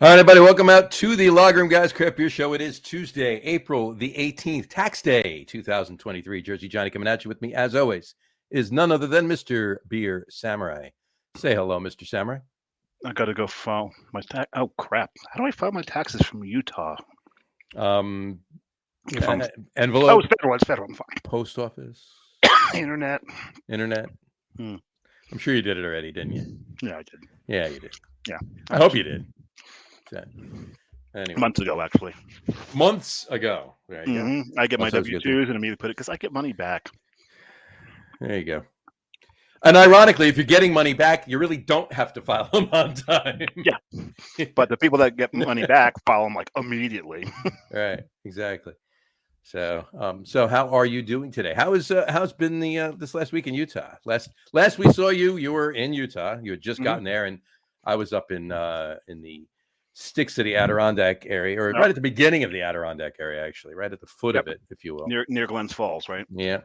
All right, everybody, welcome out to the Log Room Guys Craft Beer Show. It is Tuesday, April the 18th, Tax Day, 2023. Jersey Johnny coming at you with me, as always, is none other than Mr. Beer Samurai. Say hello, Mr. Samurai. I gotta go file my tax. Oh crap! How do I file my taxes from Utah? Um, If I'm Envelope, it's federal. It's federal. I'm post office, fine. Internet. internet. Hmm. I'm sure you did it already, didn't you? Yeah, I did. Yeah, you did. Yeah, I hope you did. So, anyway, months ago actually. months ago. There you go. I get my That's always a good thing. W-2s and immediately put it because I get money back. There you go. And ironically, if you're getting money back, you really don't have to file them on time. Yeah, but the people that get money back file them like immediately. Right, exactly. So, so how are you doing today? How's been the this last week in Utah? Last we saw you, you were in Utah. You had just gotten there, and I was up in the sticks of the Adirondack area, or right at the beginning of the Adirondack area, actually, right at the foot of it, if you will. Near Glens Falls, right? Yeah,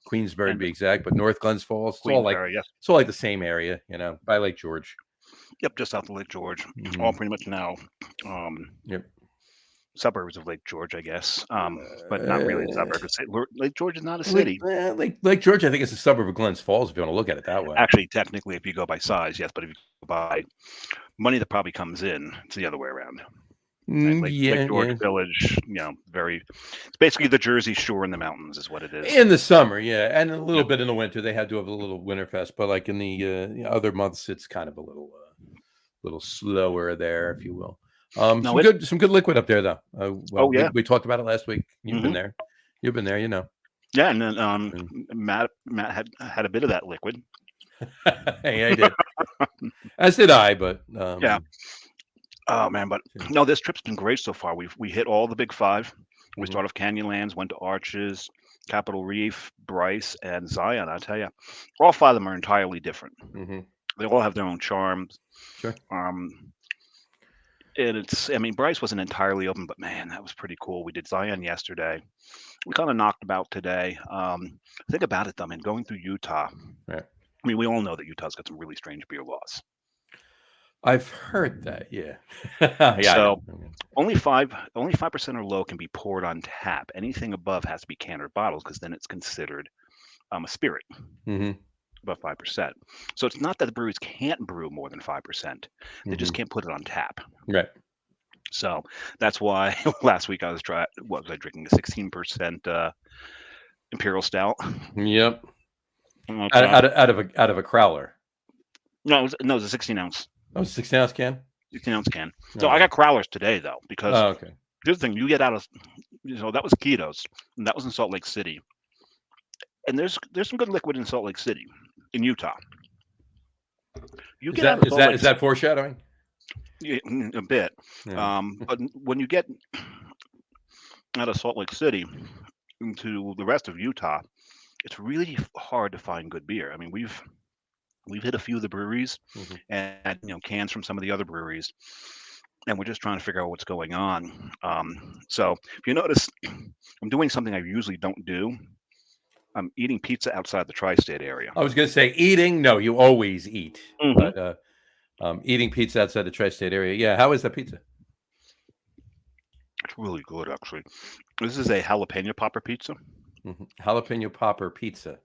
Queensbury to be exact, but North Glens Falls. It's Queensbury, all like the same area, by Lake George. Yep, just south of Lake George. All pretty much now. Yep. Suburbs of Lake George, I guess, but not really suburbs. Lake George is not a city. Lake George, I think it's a suburb of Glens Falls, if you want to look at it that way. Actually, technically, if you go by size, yes, but if you go by money that probably comes in, it's the other way around. Right? Lake George Village, it's basically the Jersey Shore in the mountains is what it is. In the summer, yeah, and a little bit in the winter. They had to have a little winter fest, but like in the other months, it's kind of a little slower there, if you will. Some good liquid up there, though. We talked about it last week. You've been there. You've been there, you know. Yeah, and then Matt had a bit of that liquid. Hey, I did. As did I, but yeah. Oh man, but no, this trip's been great so far. We hit all the big five. We started off Canyonlands, went to Arches, Capitol Reef, Bryce, and Zion. I tell you, all five of them are entirely different. They all have their own charms. Sure. And Bryce wasn't entirely open, but man, that was pretty cool. We did Zion yesterday. We kind of knocked about today. Think about it, though, man. Going through Utah. Right. I mean, we all know that Utah's got some really strange beer laws. I've heard that, yeah. So only 5% or low can be poured on tap. Anything above has to be canned or bottled because then it's considered a spirit. Above 5%. So it's not that the breweries can't brew more than 5%. They just can't put it on tap. Right. So that's why last week I was drinking a 16% Imperial Stout. Yep. Out of a crowler. No, it was a 16 ounce. Oh, 16-ounce can? 16-ounce can. So I got crowlers today, though, because here's the thing. You get out of, that was Quito's, and that was in Salt Lake City. And there's some good liquid in Salt Lake City, in Utah. Is that foreshadowing? Yeah, a bit. Yeah. But when you get out of Salt Lake City into the rest of Utah, it's really hard to find good beer. I mean, we've hit a few of the breweries and cans from some of the other breweries, and we're just trying to figure out what's going on. So if you notice, I'm doing something I usually don't do. I'm eating pizza outside the tri-state area. I was going to say eating. No, you always eat. But eating pizza outside the tri-state area. Yeah, how is that pizza? It's really good, actually. This is a jalapeno popper pizza. Jalapeno popper pizza.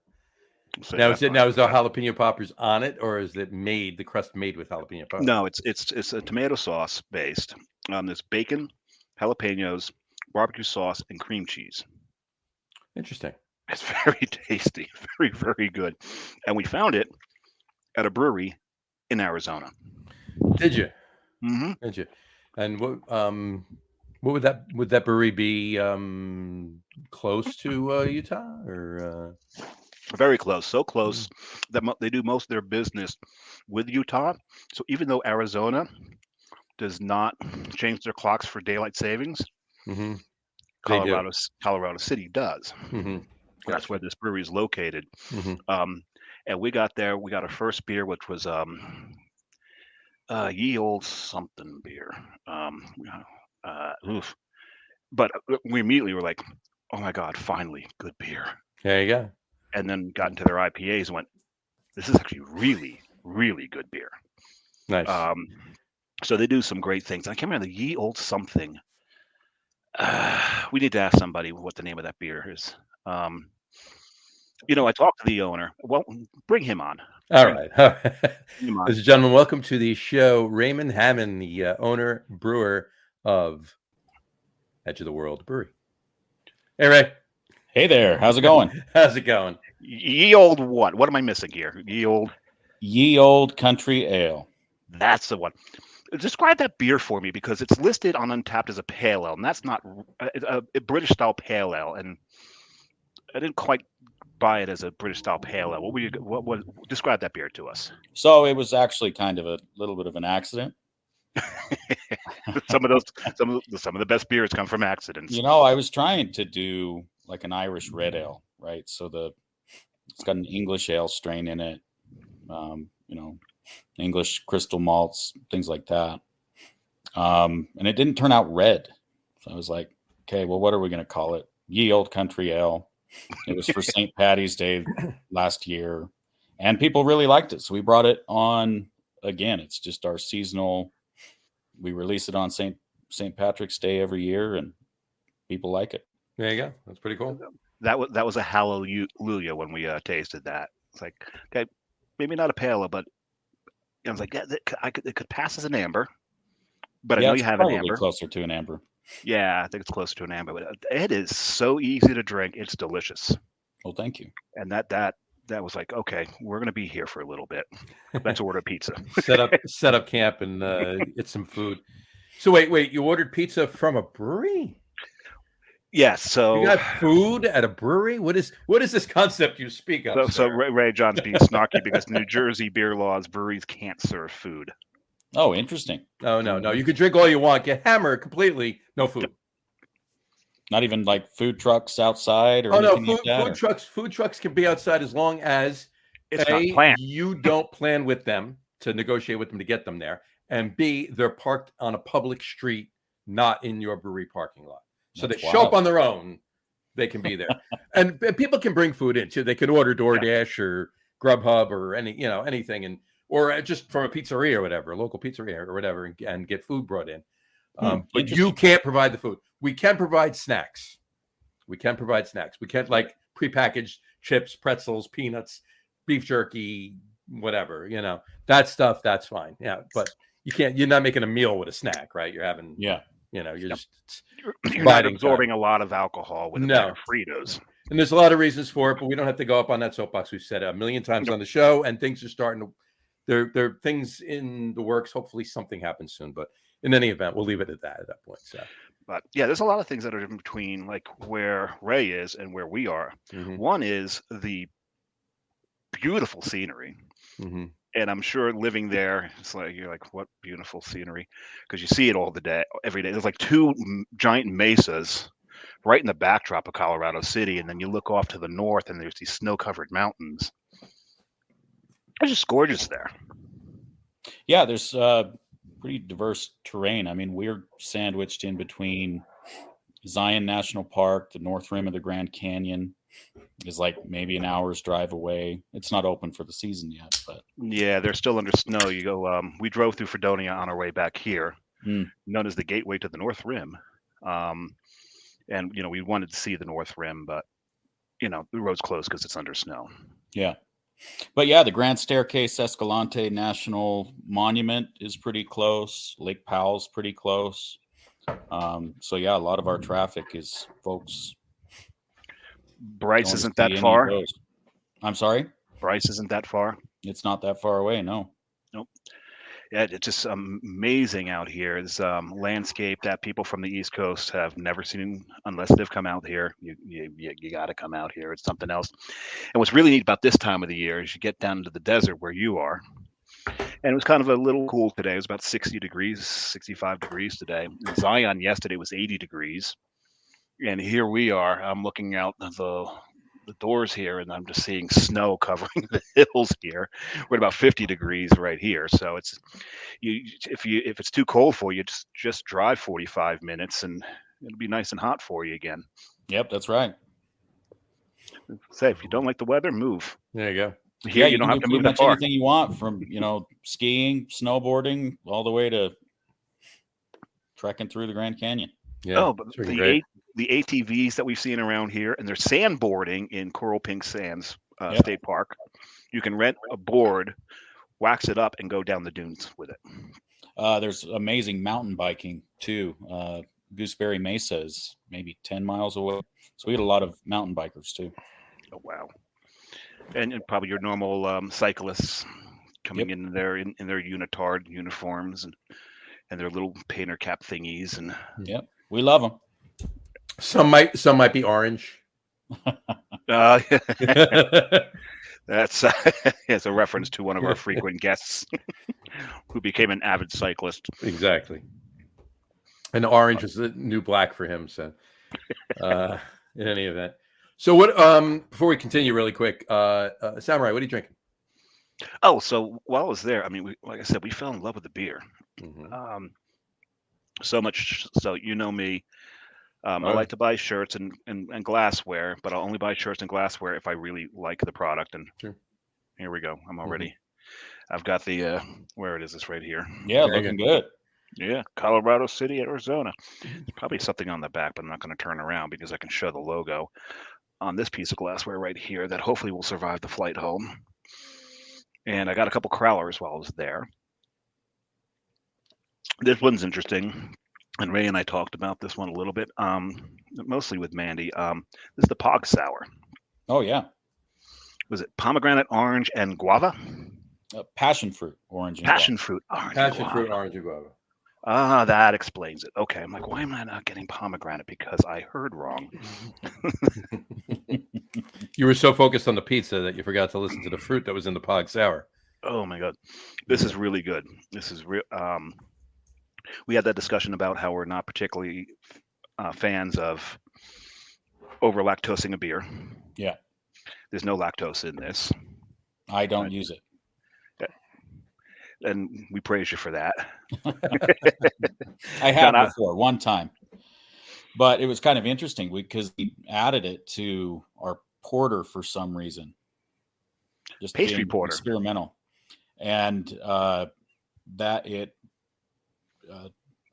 Now is the jalapeno poppers on it, or is it the crust made with jalapeno poppers? No, it's a tomato sauce based. There's bacon, jalapenos, barbecue sauce, and cream cheese. Interesting. It's very tasty, very, very good. And we found it at a brewery in Arizona. Did you? Did you? And what would that brewery be? Close to Utah, or? Very close, so close that they do most of their business with Utah. So even though Arizona does not change their clocks for daylight savings, Colorado City does. That's where this brewery is located. And we got there. We got our first beer, which was ye old something beer. But we immediately were like, "Oh my God, finally good beer!" There you go. And then got into their IPAs and went, "This is actually really, really good beer." Nice. So they do some great things. I can't remember the Ye Old something. We need to ask somebody what the name of that beer is. I talked to the owner. Well, bring him on. All Bring right. him on. Ladies and gentlemen, welcome to the show. Raymond Hammon, the owner, brewer of Edge of the World Brewery. Hey, Ray. Hey there. How's it going? How's it going? Ye Old what? What am I missing here? Ye Old Country Ale. That's the one. Describe that beer for me, because it's listed on Untapped as a pale ale, and that's not a British style pale ale, and I didn't quite buy it as a British style pale ale. What describe that beer to us? So it was actually kind of a little bit of an accident. some of the best beers come from accidents. I was trying to do like an Irish red ale, right? So it's got an English ale strain in it, English crystal malts, things like that. And it didn't turn out red. So I was like, okay, well, what are we going to call it? Ye Old Country Ale. It was for St. Patty's Day last year, and people really liked it. So we brought it on again. It's just our seasonal. We release it on St. Patrick's Day every year, and people like it. There you go. That's pretty cool. That was a hallelujah when we tasted that. It's like, okay, maybe not a pale ale, but I was like, yeah, it could pass as an amber. But I know you have an amber. Closer to an amber. Yeah, I think it's closer to an amber. But it is so easy to drink. It's delicious. Well, thank you. And that was like, okay, we're gonna be here for a little bit. Let's order pizza. set up camp and get some food. So wait, you ordered pizza from a brewery? Yes. So you got food at a brewery? What is this concept you speak of? So Ray John's being snarky because New Jersey beer laws, breweries can't serve food. Oh, interesting. No. You can drink all you want, get hammered completely, no food. Not even like food trucks outside or anything like that? Food trucks can be outside as long as it's not planned. You don't plan with them to negotiate with them to get them there, and B, they're parked on a public street, not in your brewery parking lot. So they show up on their own. They can be there, and people can bring food in too. They can order DoorDash or Grubhub or anything, or just from a pizzeria or whatever, a local pizzeria or whatever, and get food brought in. But you can't provide the food. We can provide snacks. We can't like prepackaged chips, pretzels, peanuts, beef jerky, whatever. That stuff. That's fine. Yeah, but you can't. You're not making a meal with a snack, right? You're having. Yeah. You're not absorbing a lot a lot with a bag of Fritos. And there's a lot of reasons for it, but we don't have to go up on that soapbox. We've said it a million times on the show, and things are starting to. There are things in the works. Hopefully, something happens soon. But in any event, we'll leave it at that point. So. But yeah, there's a lot of things that are in between, like where Ray is and where we are. Mm-hmm. One is the beautiful scenery. Mm-hmm. And I'm sure living there, it's like, you're like, what beautiful scenery, because you see it every day. There's like two giant mesas right in the backdrop of Colorado City. And then you look off to the north and there's these snow-covered mountains. It's just gorgeous there. Yeah, there's pretty diverse terrain. I mean, we're sandwiched in between Zion National Park, the north rim of the Grand Canyon is like maybe an hour's drive away. It's not open for the season yet, but yeah, they're still under snow. You go, we drove through Fredonia on our way back here, known as the gateway to the North Rim. And, we wanted to see the North Rim, but, the road's closed because it's under snow. Yeah. But yeah, the Grand Staircase Escalante National Monument is pretty close. Lake Powell's pretty close. So yeah, a lot of our traffic is folks. Bryce isn't that far. I'm sorry? Bryce isn't that far. It's not that far away. No. Nope. Yeah, it's just amazing out here. It's landscape that people from the East Coast have never seen unless they've come out here. You got to come out here. It's something else. And what's really neat about this time of the year is you get down to the desert where you are. And it was kind of a little cool today. It was about 60 degrees, 65 degrees today. In Zion yesterday was 80 degrees. And here we are. I'm looking out the doors here, and I'm just seeing snow covering the hills here. We're at about 50 degrees right here. So it's if it's too cold for you, just drive 45 minutes, and it'll be nice and hot for you again. Yep, that's right. Say if you don't like the weather, move. There you go. Here you don't have to move that far. Anything you want, from skiing, snowboarding, all the way to trekking through the Grand Canyon. Yeah. Oh, but the ATVs that we've seen around here, and there's sandboarding in Coral Pink Sands State Park. You can rent a board, wax it up, and go down the dunes with it. There's amazing mountain biking too. Gooseberry Mesa is maybe 10 miles away. So we had a lot of mountain bikers too. Oh, wow. And probably your normal cyclists coming in there in their unitard uniforms and their little painter cap thingies. And we love them. Some might be orange. That's it's a reference to one of our frequent guests who became an avid cyclist. Exactly. And orange is the new black for him. So, in any event. So what? Before we continue, really quick, Samurai, what are you drinking? Oh, so while I was there, I mean, like I said, we fell in love with the beer. Mm-hmm. So much so, you know me. I like to buy shirts and glassware, but I'll only buy shirts and glassware if I really like the product. And here we go. I'm already. I've got the where it is. This right here. Yeah, looking good. Yeah, Colorado City, Arizona. There's probably something on the back, but I'm not going to turn around because I can show the logo on this piece of glassware right here that hopefully will survive the flight home. And I got a couple crowlers while I was there. This one's interesting. And Ray and I talked about this one a little bit, mostly with Mandy. This is the Pog Sour. Oh, yeah. Was it pomegranate, orange, and guava? Passion fruit, orange, and Passion guava. fruit, orange, Passion and fruit, orange, and guava. Ah, that explains it. Okay, I'm like, why am I not getting pomegranate? Because I heard wrong. You were so focused on the pizza that you forgot to listen to the fruit that was in the Pog Sour. Oh, my God. This is really good. This is real. We had that discussion about how we're not particularly fans of over lactosing a beer. Yeah. There's no lactose in this. I don't use it. And we praise you for that. I have before, one time. But it was kind of interesting because we added it to our porter for some reason. Just pastry porter. Experimental. And that it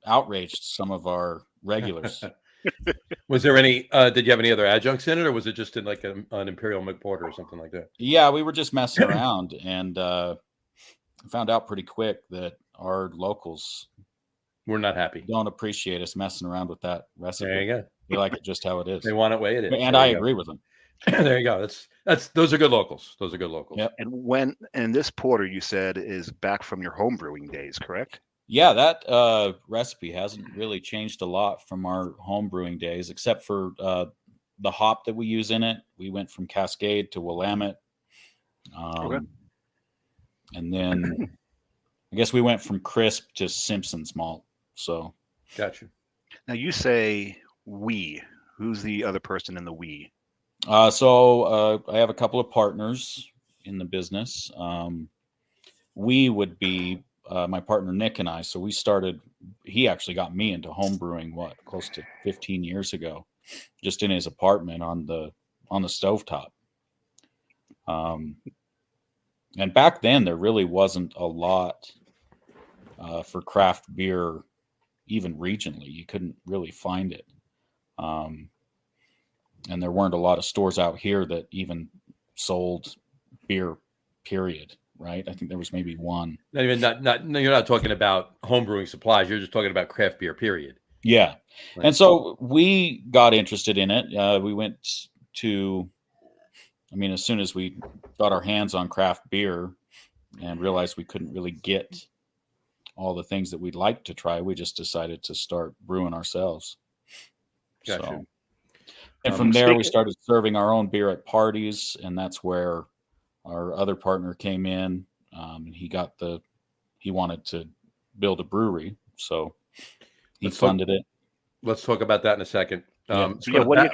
outraged some of our regulars. Was there any? Did you have any other adjuncts in it, or was it just in like an imperial milk porter or something like that? Yeah, we were just messing around and found out pretty quick that our locals were not happy. Don't appreciate us messing around with that recipe. There you go. They like it just how it is. They want it way it is. And I agree with them. There you go. Those are good locals. Those are good locals. Yep. And this porter you said is back from your home brewing days, correct? Yeah, that recipe hasn't really changed a lot from our home brewing days, except for the hop that we use in it. We went from Cascade to Willamette. Okay. And then I guess we went from crisp to Simpson's malt. So, gotcha. Now you say we. Who's the other person in the we? So I have a couple of partners in the business. We would be my partner Nick and I. So we started. He actually got me into home brewing close to 15 years ago, just in his apartment on the stovetop. And back then there really wasn't a lot for craft beer, even regionally. You couldn't really find it. And there weren't a lot of stores out here that even sold beer, period. Right? I think there was maybe one. No, you're not talking about home brewing supplies. You're just talking about craft beer, period. Yeah. Right. And so we got interested in it. We went to, as soon as we got our hands on craft beer and realized we couldn't really get all the things that we'd like to try, we just decided to start brewing ourselves. Gotcha. So, and from there, we started serving our own beer at parties, and that's where our other partner came in. And he wanted to build a brewery, so he funded it. Let's talk about that in a second. I want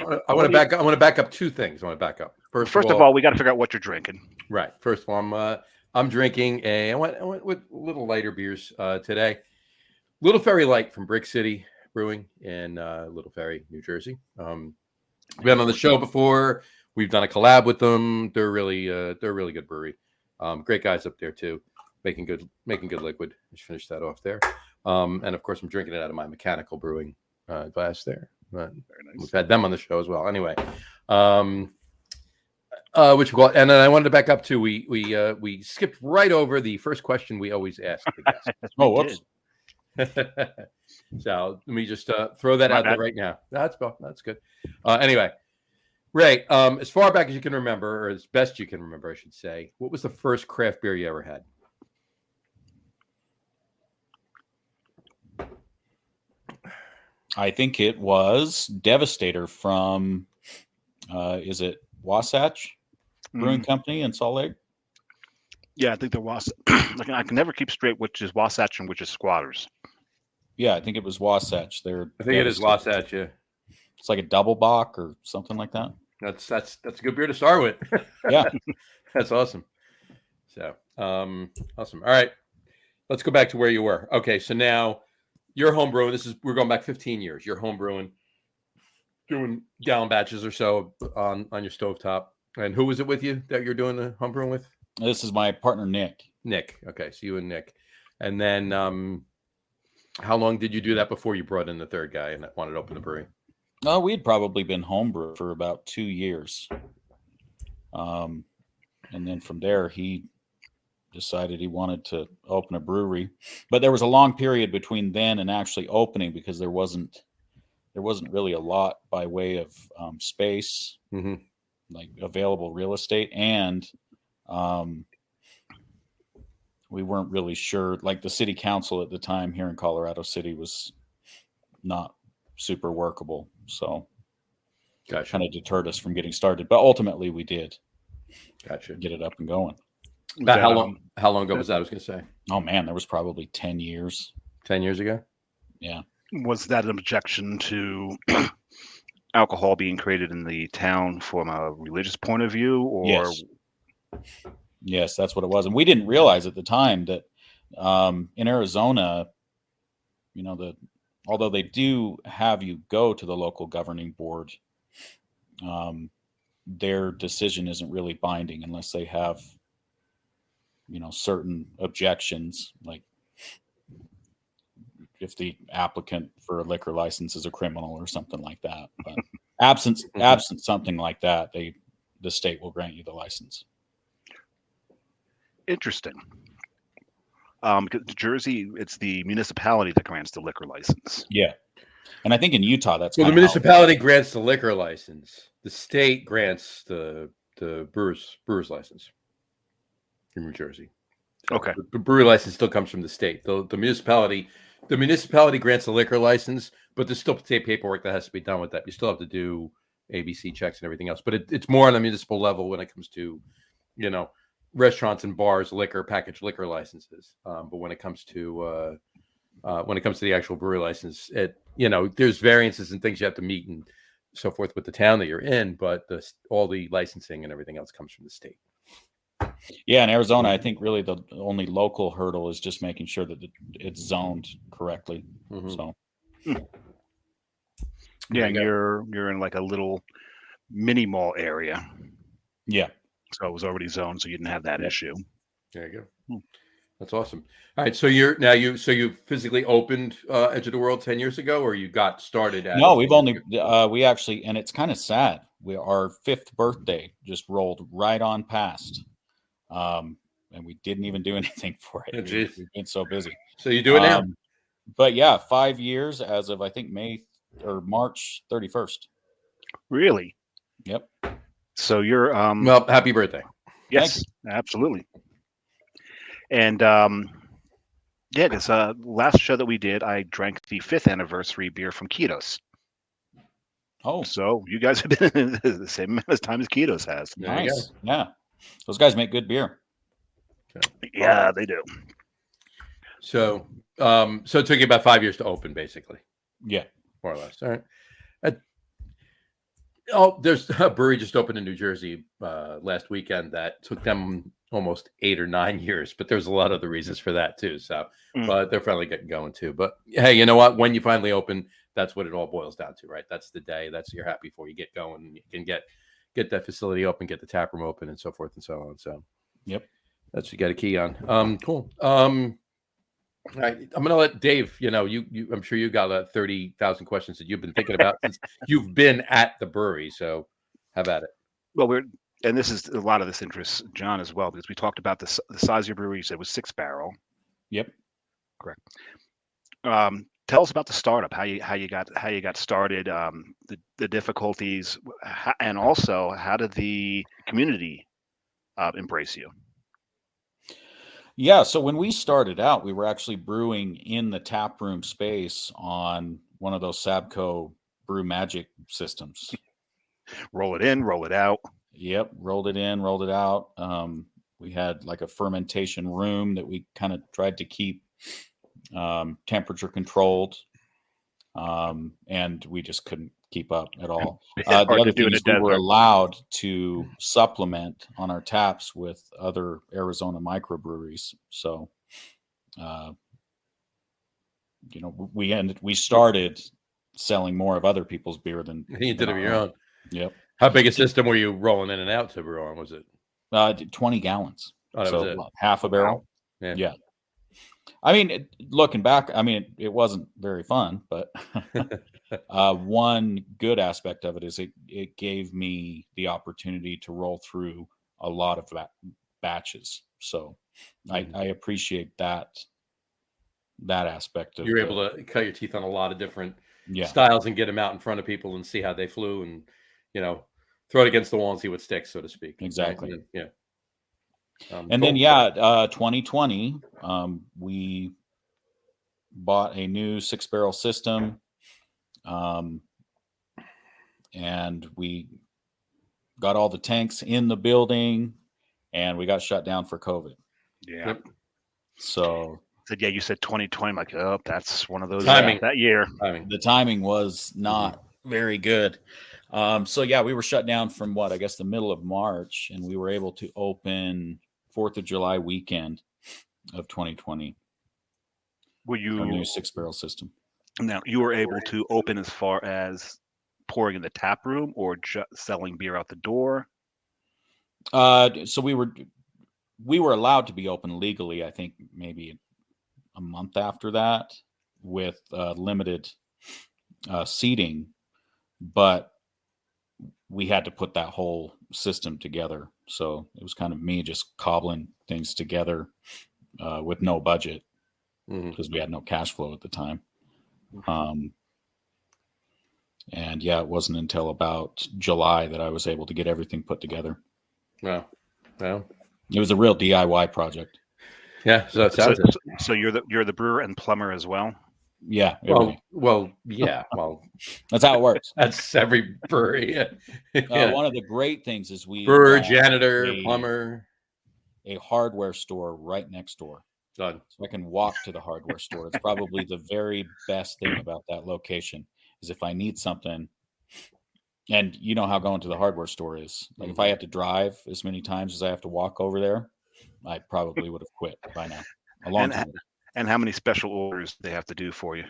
to back up two things. I want to back up. First of all, we got to figure out what you're drinking. Right. First of all, I'm drinking I went with little lighter beers today. Little Ferry Light from Brick City Brewing in Little Ferry, New Jersey. Been on the show before. We've done a collab with them. They're really good brewery. Great guys up there too, making good liquid. Just finish that off there. And of course, I'm drinking it out of my mechanical brewing glass there. But Very nice. we've had them on the show as well. Anyway, which we call, and then I wanted to back up to we skipped right over the first question we always ask the guests. Oh, whoops. So let me just throw that out there right now. That's good. Anyway, Ray, as far back as you can remember, or as best you can remember, I should say, what was the first craft beer you ever had? I think it was Devastator from, is it Wasatch Brewing Company in Salt Lake? Yeah, I think there was. I can never keep straight which is Wasatch and which is Squatters. Yeah, I think it was Wasatch. I think it is Wasatch. Yeah, it's like a double bock or something like that. That's a good beer to start with. Yeah, that's awesome. So, awesome. All right, let's go back to where you were. Okay, so now you're home brewing. We're going back 15 years. You're home brewing, doing gallon batches or so on your stovetop. And who was it with you that you're doing the home brewing with? This is my partner, Nick. Nick. Okay, so you and Nick. And then how long did you do that before you brought in the third guy and wanted to open the brewery? Oh, we'd probably been homebrew for about 2 years. And then from there, he decided he wanted to open a brewery. But there was a long period between then and actually opening because there wasn't really a lot by way of space, like available real estate, and we weren't really sure. Like the city council at the time here in Colorado City was not super workable, so kind of deterred us from getting started. But ultimately, we did. Get it up and going. About how long ago was that? I was going to say. Oh man, there was probably 10 years. 10 years ago. Yeah. Was that an objection to alcohol being created in the town from a religious point of view, or? Yes, that's what it was. And we didn't realize at the time that in Arizona, although they do have you go to the local governing board, their decision isn't really binding unless they have, certain objections, like if the applicant for a liquor license is a criminal or something like that. But absent something like that, the state will grant you the license. Interesting. Because Jersey, it's the municipality that grants the liquor license. Yeah. And I think in Utah, that's the municipality grants the liquor license. The state grants the brewer's license in New Jersey. So okay. The brewery license still comes from the state. The municipality grants the liquor license, but there's still state paperwork that has to be done with that. You still have to do ABC checks and everything else. But it's more on the municipal level when it comes to, restaurants and bars, packaged liquor licenses. But when it comes to the actual brewery license, there's variances and things you have to meet and so forth with the town that you're in, but all the licensing and everything else comes from the state. Yeah, in Arizona, I think really the only local hurdle is just making sure that it's zoned correctly. So, yeah, and you're in like a little mini mall area. Yeah. So it was already zoned, so you didn't have that issue. There you go. That's awesome. All right, so you physically opened Edge of the World 10 years ago, or you got started? No, we actually, and it's kind of sad. Our 5th birthday just rolled right on past, and we didn't even do anything for it. We've been so busy. So you do it now. But yeah, 5 years as of I think March 31st. Really? Yep. So you're well, happy birthday. Yes, absolutely. And this last show that we did, I drank the 5th anniversary beer from Kitos. Oh, so you guys have been the same amount of time as Kitos has. Nice. Yeah, those guys make good beer. Okay. Yeah, they do. So, it took you about 5 years to open, basically. Yeah, more or less. All right. There's a brewery just opened in New Jersey last weekend that took them almost 8 or 9 years, but there's a lot of other reasons for that too. So, but they're finally getting going too. But hey, you know what? When you finally open, that's what it all boils down to, right? That's the day. That's you're happy for. You get going, and you can get that facility open, get the tap room open, and so forth and so on. So, yep, that's what you got a key on. Cool. All right, I'm going to let Dave. I'm sure you got 30,000 questions that you've been thinking about since you've been at the brewery. So, how about it? Well, and this is a lot of this interests John as well, because we talked about the size of your brewery. You said it was 6 barrel. Yep. Correct. Tell us about the startup, how you got started, the difficulties, and also how did the community embrace you? Yeah, so when we started out, we were actually brewing in the tap room space on one of those Sabco Brew Magic systems. Roll it in, roll it out. Yep, rolled it in, rolled it out. We had like a fermentation room that we kind of tried to keep temperature controlled, and we just couldn't keep up at all. The other thing is we were allowed to supplement on our taps with other Arizona microbreweries. So, we started selling more of other people's beer than you did of your own. Yep. How big a system were you rolling in and out to brew on? Was it 20 gallons? Oh, that was it. Half a barrel. Wow. Yeah. I mean, looking back, it wasn't very fun, but one good aspect of it is it gave me the opportunity to roll through a lot of batches. So I appreciate that aspect of You're able to cut your teeth on a lot of different styles and get them out in front of people and see how they flew and, throw it against the wall and see what sticks, so to speak. Exactly. Right? Yeah. And then 2020, we bought a new 6-barrel system, and we got all the tanks in the building, and we got shut down for COVID. Yeah. Yep. So you said 2020. I'm like, oh, that's one of those timing that year. The timing was not very good. We were shut down from the middle of March, and we were able to open 4th of July weekend of 2020. Were you a new 6-barrel system? Now you were able to open as far as pouring in the tap room or just selling beer out the door? So we were allowed to be open legally, I think maybe a month after that, with limited seating, but we had to put that whole system together. So it was kind of me just cobbling things together with no budget because we had no cash flow at the time. It wasn't until about July that I was able to get everything put together. Wow. Well, it was a real DIY project. Yeah. So it sounds so you're the brewer and plumber as well? Yeah. Well, yeah. Well, that's how it works. That's every brewery. One of the great things is we brewer, janitor, plumber, a hardware store right next door. Done. So I can walk to the hardware store. It's probably the very best thing about that location is if I need something, and you know how going to the hardware store is. Like if I had to drive as many times as I have to walk over there, I probably would have quit by now. A long time ago. And how many special orders they have to do for you?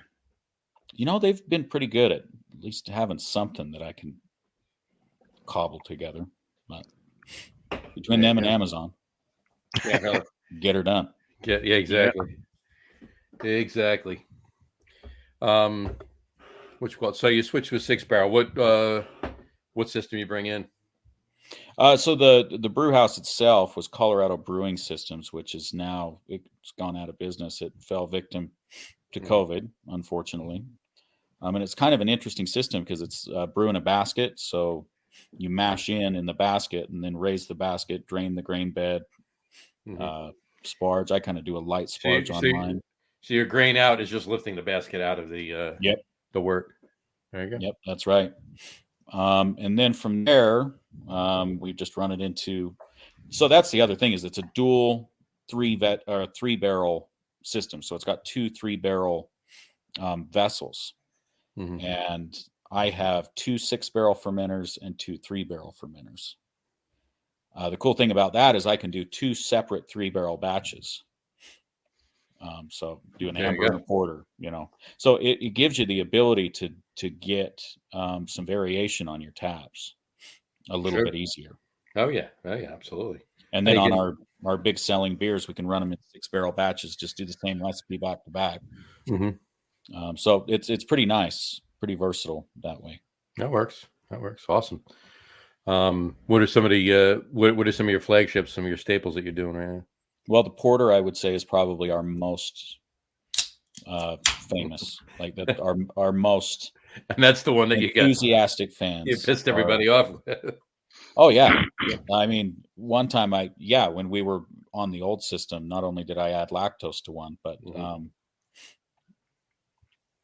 They've been pretty good at least having something that I can cobble together. But between them and Amazon, get her done. Yeah, exactly. Yeah. Exactly. So you switched to a 6-barrel. What system you bring in? So the brew house itself was Colorado Brewing Systems, which is now it's gone out of business. It fell victim to COVID, unfortunately. And it's kind of an interesting system because it's brew in a basket. So you mash in the basket and then raise the basket, drain the grain bed, sparge. I kind of do a light sparge on mine. So your grain out is just lifting the basket out of the the wort. There you go. Yep, that's right. And then from there, we just run it into. So that's the other thing is it's a dual 3-barrel system. So it's got 2 3-barrel vessels, and I have 2 6-barrel fermenters and 2 3-barrel fermenters. The cool thing about that is I can do 2 separate 3-barrel batches. So do an amber and a porter, So it gives you the ability to get some variation on your taps a little bit easier. Oh yeah, absolutely. And then on our big selling beers, we can run them in 6-barrel batches, just do the same recipe back to back. Mm-hmm. So it's pretty nice, pretty versatile that way. That works. Awesome. What are some of the what are some of your flagships, some of your staples that you're doing right now? Well, the porter, I would say, is probably our most famous, like that our most, and that's the one that enthusiastic fans. You pissed everybody off with. Oh yeah. I mean, one time when we were on the old system, not only did I add lactose to one, but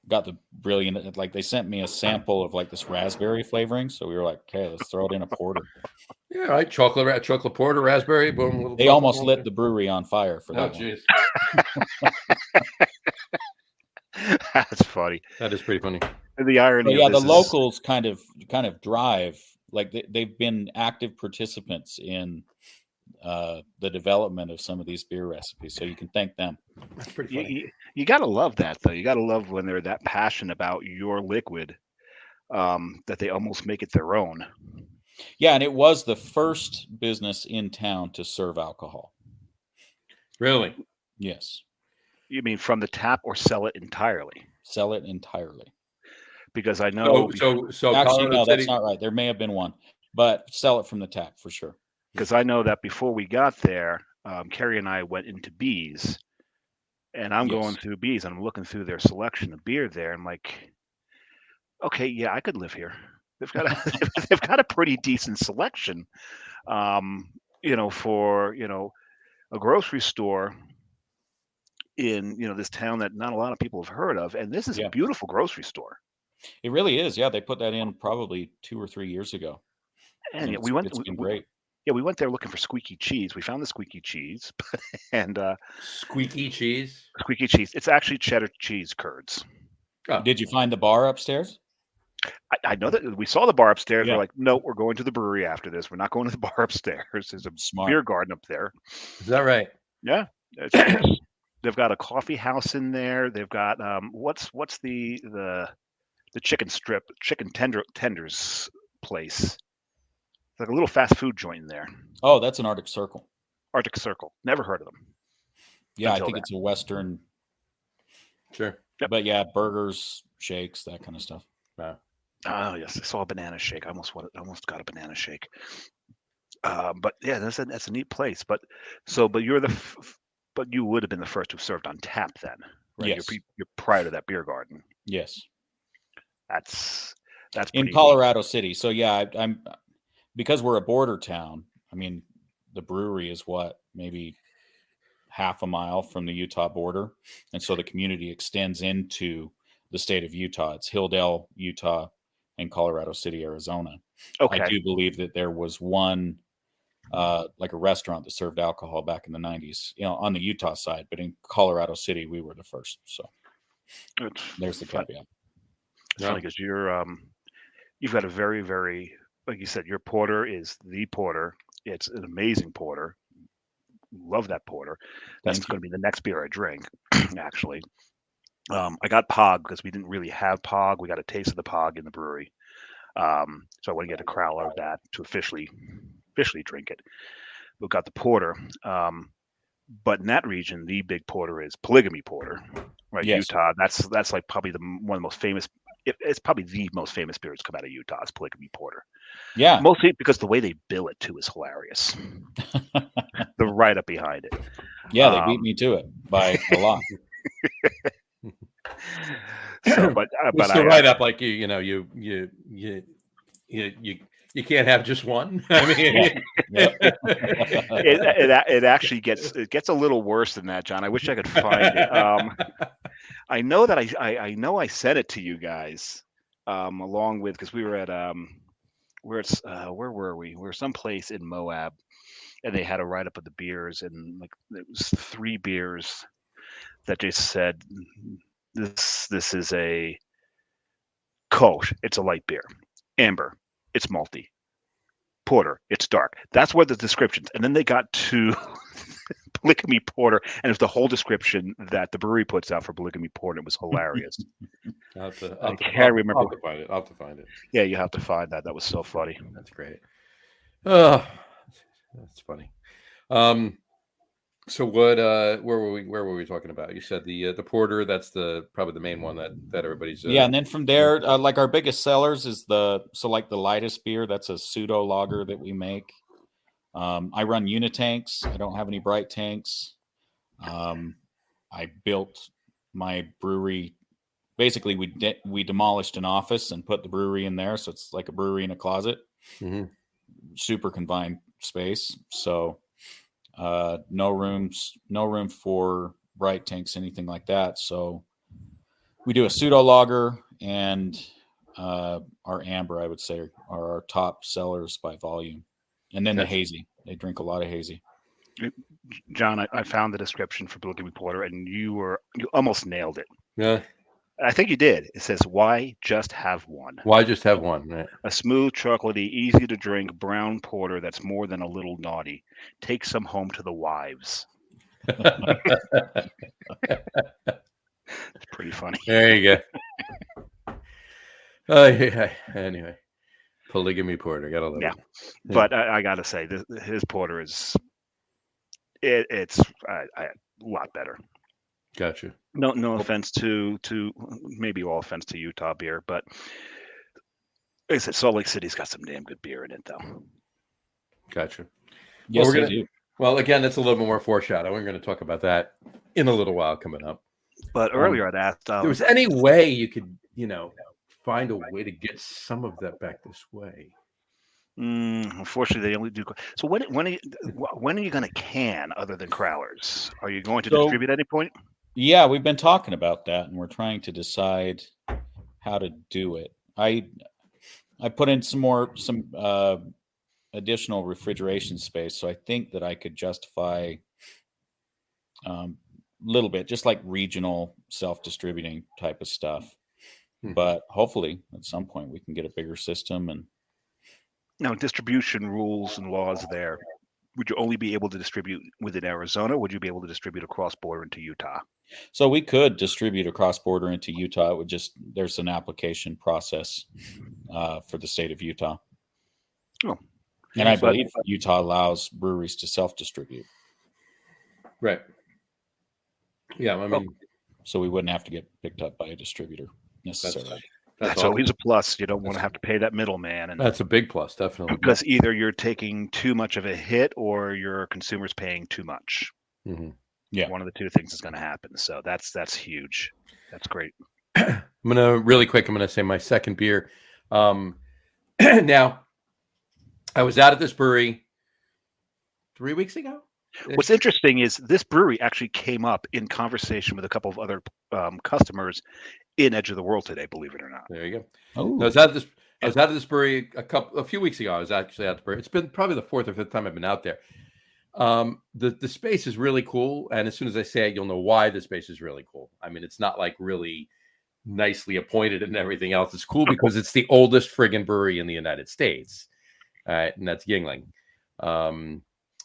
got the brilliant, like they sent me a sample of like this raspberry flavoring. So we were like, okay, let's throw it in a porter. Yeah, right. Chocolate porter, raspberry, boom. They almost lit the brewery on fire for that. Oh, jeez. That's funny. That is pretty funny. The irony. But yeah, the locals kind of drive, like they've been active participants in the development of some of these beer recipes, so you can thank them. That's pretty funny. You gotta love that, though. You gotta love when they're that passionate about your liquid, that they almost make it their own. Yeah, and it was the first business in town to serve alcohol. Really? Yes. You mean from the tap or sell it entirely? Sell it entirely. Because I know. So actually, no, that's not right. There may have been one, but sell it from the tap for sure. Because I know that before we got there, Carrie and I went into Bees, and I'm going through Bees, and I'm looking through their selection of beer there. I'm like, okay, yeah, I could live here. They've got a pretty decent selection, for a grocery store in this town that not a lot of people have heard of, and this is a beautiful grocery store. It really is. Yeah, they put that in probably 2 or 3 years ago, and it's been great. Yeah, we went there looking for squeaky cheese. We found the squeaky cheese, and squeaky cheese. Squeaky cheese. It's actually cheddar cheese curds. Oh. Did you find the bar upstairs? I know that we saw the bar upstairs. Yeah. We're like, no, we're going to the brewery after this. We're not going to the bar upstairs. There's a beer garden up there. Is that right? Yeah. They've got a coffee house in there. They've got what's the chicken tenders place. It's like a little fast food joint in there. Oh, that's an Arctic Circle. Arctic Circle. Never heard of them. Yeah, I think it's a Western. Sure. Yep. But yeah, burgers, shakes, that kind of stuff. Wow. Oh yes, I saw a banana shake. I almost got a banana shake. But yeah, that's a neat place. But you're but you would have been the first who served on tap then, right? Yes. You're prior to that beer garden. Yes. That's in Colorado City. So yeah, I'm because we're a border town. I mean, the brewery is maybe half a mile from the Utah border, and so the community extends into the state of Utah. It's Hilldale, Utah, and Colorado City, Arizona. Okay. I do believe that there was one, like a restaurant that served alcohol back in the 90s, on the Utah side, but in Colorado City, we were the first. So there's the caveat. It's funny because you've got a very, very, like you said, your porter is the porter. It's an amazing porter. Love that porter. That's going to be the next beer I drink, actually. I got Pog because we didn't really have Pog. We got a taste of the Pog in the brewery. So I want to get a crowler of that to officially drink it. We've got the porter. But in that region, the big porter is Polygamy Porter, right? Yes. Utah. That's like probably one of the most famous. It's probably the most famous beer that's come out of Utah is Polygamy Porter. Yeah. Mostly because the way they bill it too is hilarious. The write up behind it. Yeah, they beat me to it by a lot. So, but the write up, like you can't have just one. I mean, it actually gets a little worse than that, John. I wish I could find it. I know that I know I sent it to you guys, along with, because we were at where were we? We were someplace in Moab, and they had a write up of the beers, and like it was 3 beers that just said this is a Kolsch, it's a light beer. Amber, it's malty. Porter, it's dark. That's what the descriptions. And then they got to Polygamy Porter, and it's the whole description that the brewery puts out for Polygamy Porter. It was hilarious. I can't remember. I'll have to find it. Yeah, you have to find that. That was so funny. That's great. That's funny. So what? Where were we talking about? You said the porter. That's probably the main one that everybody's. Yeah, and then from there, like our biggest sellers is the lightest beer. That's a pseudo lager that we make. I run unitanks. I don't have any bright tanks. I built my brewery. Basically, we demolished an office and put the brewery in there, so it's like a brewery in a closet. Mm-hmm. Super confined space. So no room for bright tanks, anything like that. So we do a pseudo lager, and our amber, I would say, are our top sellers by volume. And then the hazy. They drink a lot of hazy. John, I found the description for Blue Give Me Porter, and you almost nailed it. Yeah. I think you did. It says, "Why just have one? Why just have one?" Right. A smooth, chocolatey, easy to drink brown porter that's more than a little naughty. Take some home to the wives." It's pretty funny. There you go. Yeah. Anyway, polygamy porter. Gotta love it. But I gotta say, his porter is it's a lot better. Gotcha. No offense to maybe all offense to Utah beer, but like I said, Salt Lake City's got some damn good beer in it, though. Gotcha. Yes, well, they do. Well, again, that's a little bit more foreshadow. We're going to talk about that in a little while coming up. But earlier I'd asked, there was any way you could, find a way to get some of that back this way. Unfortunately, they only do. So when are you going to can other than Crowlers? Are you going to distribute at any point? Yeah, we've been talking about that, and we're trying to decide how to do it. I put in some additional refrigeration space, so I think that I could justify a little bit, just like regional self-distributing type of stuff. But hopefully, at some point, we can get a bigger system. And now, distribution rules and laws there. Would you only be able to distribute within Arizona? Or would you be able to distribute across border into Utah? So we could distribute across border into Utah. It would there's an application process for the state of Utah. Oh, and I believe Utah allows breweries to self-distribute. Right. Yeah, I mean, so we wouldn't have to get picked up by a distributor necessarily. That's always a plus. You don't want to have to pay that middleman. And that's a big plus, definitely. Because either you're taking too much of a hit or your consumer's paying too much. Mm-hmm. Yeah, one of the two things is going to happen. So that's huge. That's great. I'm gonna say my second beer. Now, I was out at this brewery 3 weeks ago. What's interesting is this brewery actually came up in conversation with a couple of other customers in Edge of the World today. Believe it or not. There you go. Oh, I was out of this brewery a few weeks ago. I was actually at the brewery. It's been probably the fourth or fifth time I've been out there. The space is really cool, and as soon as I say it, you'll know why the space is really cool. I mean, it's not like really nicely appointed and everything else. It's cool because it's the oldest friggin' brewery in the United States. All right, and that's Yuengling.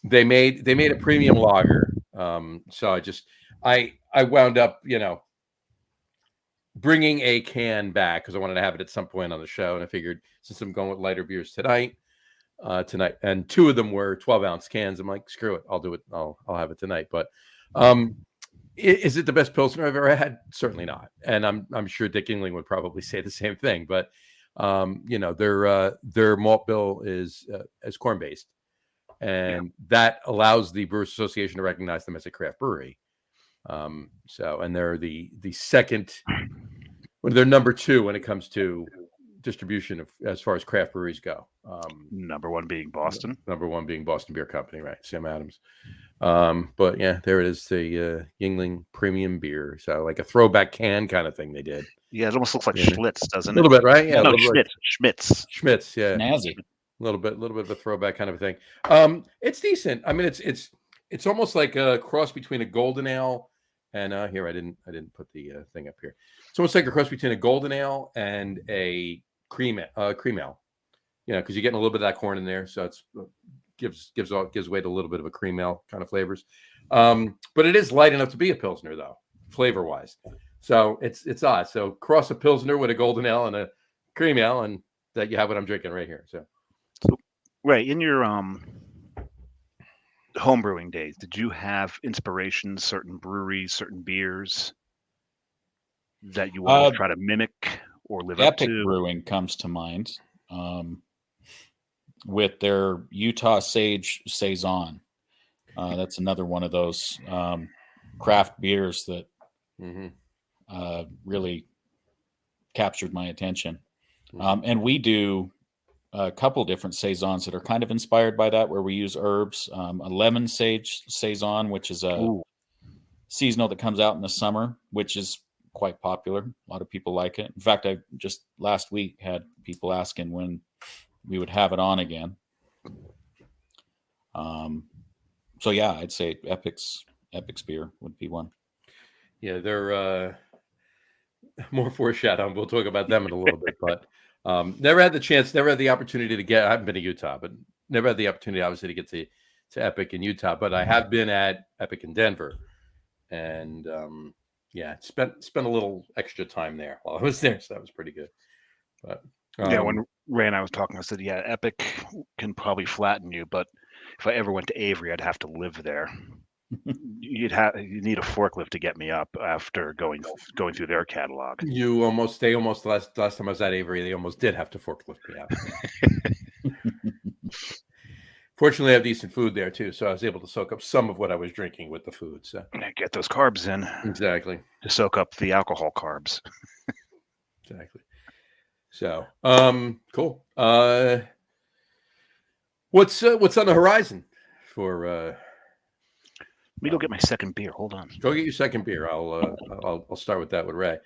They made a premium lager. So I wound up, bringing a can back because I wanted to have it at some point on the show, and I figured since I'm going with lighter beers tonight, and two of them were 12-ounce cans, I'm like, screw it, I'll do it. I'll have it tonight. But is it the best Pilsner I've ever had? Certainly not. And I'm sure Dick Yuengling would probably say the same thing. But their malt bill is corn based, and that allows the Brewers Association to recognize them as a craft brewery. And they're the second, they're number 2 when it comes to distribution as far as craft breweries go. Number 1 being Boston. Number 1 being Boston Beer Company, right? Sam Adams. But yeah, there it is, the Yuengling premium beer. So like a throwback can kind of thing they did. Yeah, it almost looks like Schlitz, doesn't it? A little bit, right? Yeah, no, Schmitz. Schmitz, yeah. Snazzy. A little bit of a throwback kind of a thing. It's decent. I mean, it's almost like a cross between a golden ale and here I didn't put the thing up here. It's almost like a cross between a golden ale and a cream ale. Because you're getting a little bit of that corn in there, so it's gives way to a little bit of a cream ale kind of flavors. But it is light enough to be a Pilsner though, flavor wise. So it's odd. So cross a Pilsner with a golden ale and a cream ale, and that you have what I'm drinking right here. So right in your home brewing days, did you have inspirations, certain breweries, certain beers that you wanted to try to mimic or live up Epic to? Brewing comes to mind with their Utah Sage Saison. That's another one of those craft beers that really captured my attention. And we do a couple different saisons that are kind of inspired by that, where we use herbs. A lemon sage saison, which is a seasonal that comes out in the summer, which is quite popular. A lot of people like it. In fact, I just last week had people asking when we would have it on again. So yeah, I'd say Epic's beer would be one. Yeah, they're more foreshadowing. We'll talk about them in a little bit, but never had the opportunity to get. I haven't been to Utah, but never had the opportunity, obviously, to get to Epic in Utah. But I have been at Epic in Denver, and yeah, spent a little extra time there while I was there, so that was pretty good. But yeah, when Ray and I was talking, I said, yeah, Epic can probably flatten you, but if I ever went to Avery, I'd have to live there. You need a forklift to get me up after going through their catalog. They almost last time I was at Avery, they almost did have to forklift me out. Fortunately, I have decent food there too, so I was able to soak up some of what I was drinking with the food. So get those carbs in. Exactly. To soak up the alcohol carbs. Exactly. So, cool. What's on the horizon for? Let me go get my second beer. Hold on. Go get your second beer. I'll start with that with Ray.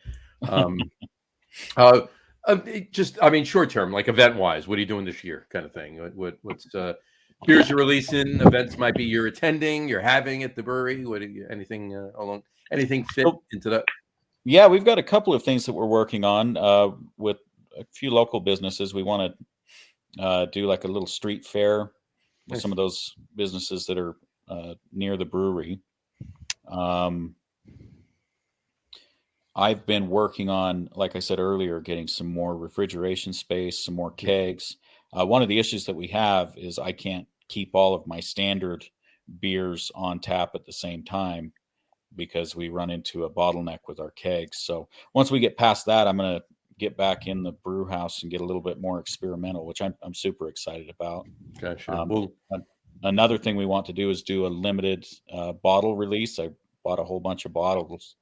Short term, like event wise, what are you doing this year, kind of thing? What's beers you're releasing? Events might be you're attending, you're having at the brewery. Anything fit into that? Yeah, we've got a couple of things that we're working on with a few local businesses. We want to do like a little street fair with some of those businesses that are near the brewery. I've been working on, like I said earlier, getting some more refrigeration space, some more kegs. One of the issues that we have is I can't keep all of my standard beers on tap at the same time because we run into a bottleneck with our kegs. So once we get past that, I'm going to get back in the brew house and get a little bit more experimental, which I'm super excited about. Gotcha. Another thing we want to do is do a limited bottle release. I bought a whole bunch of bottles,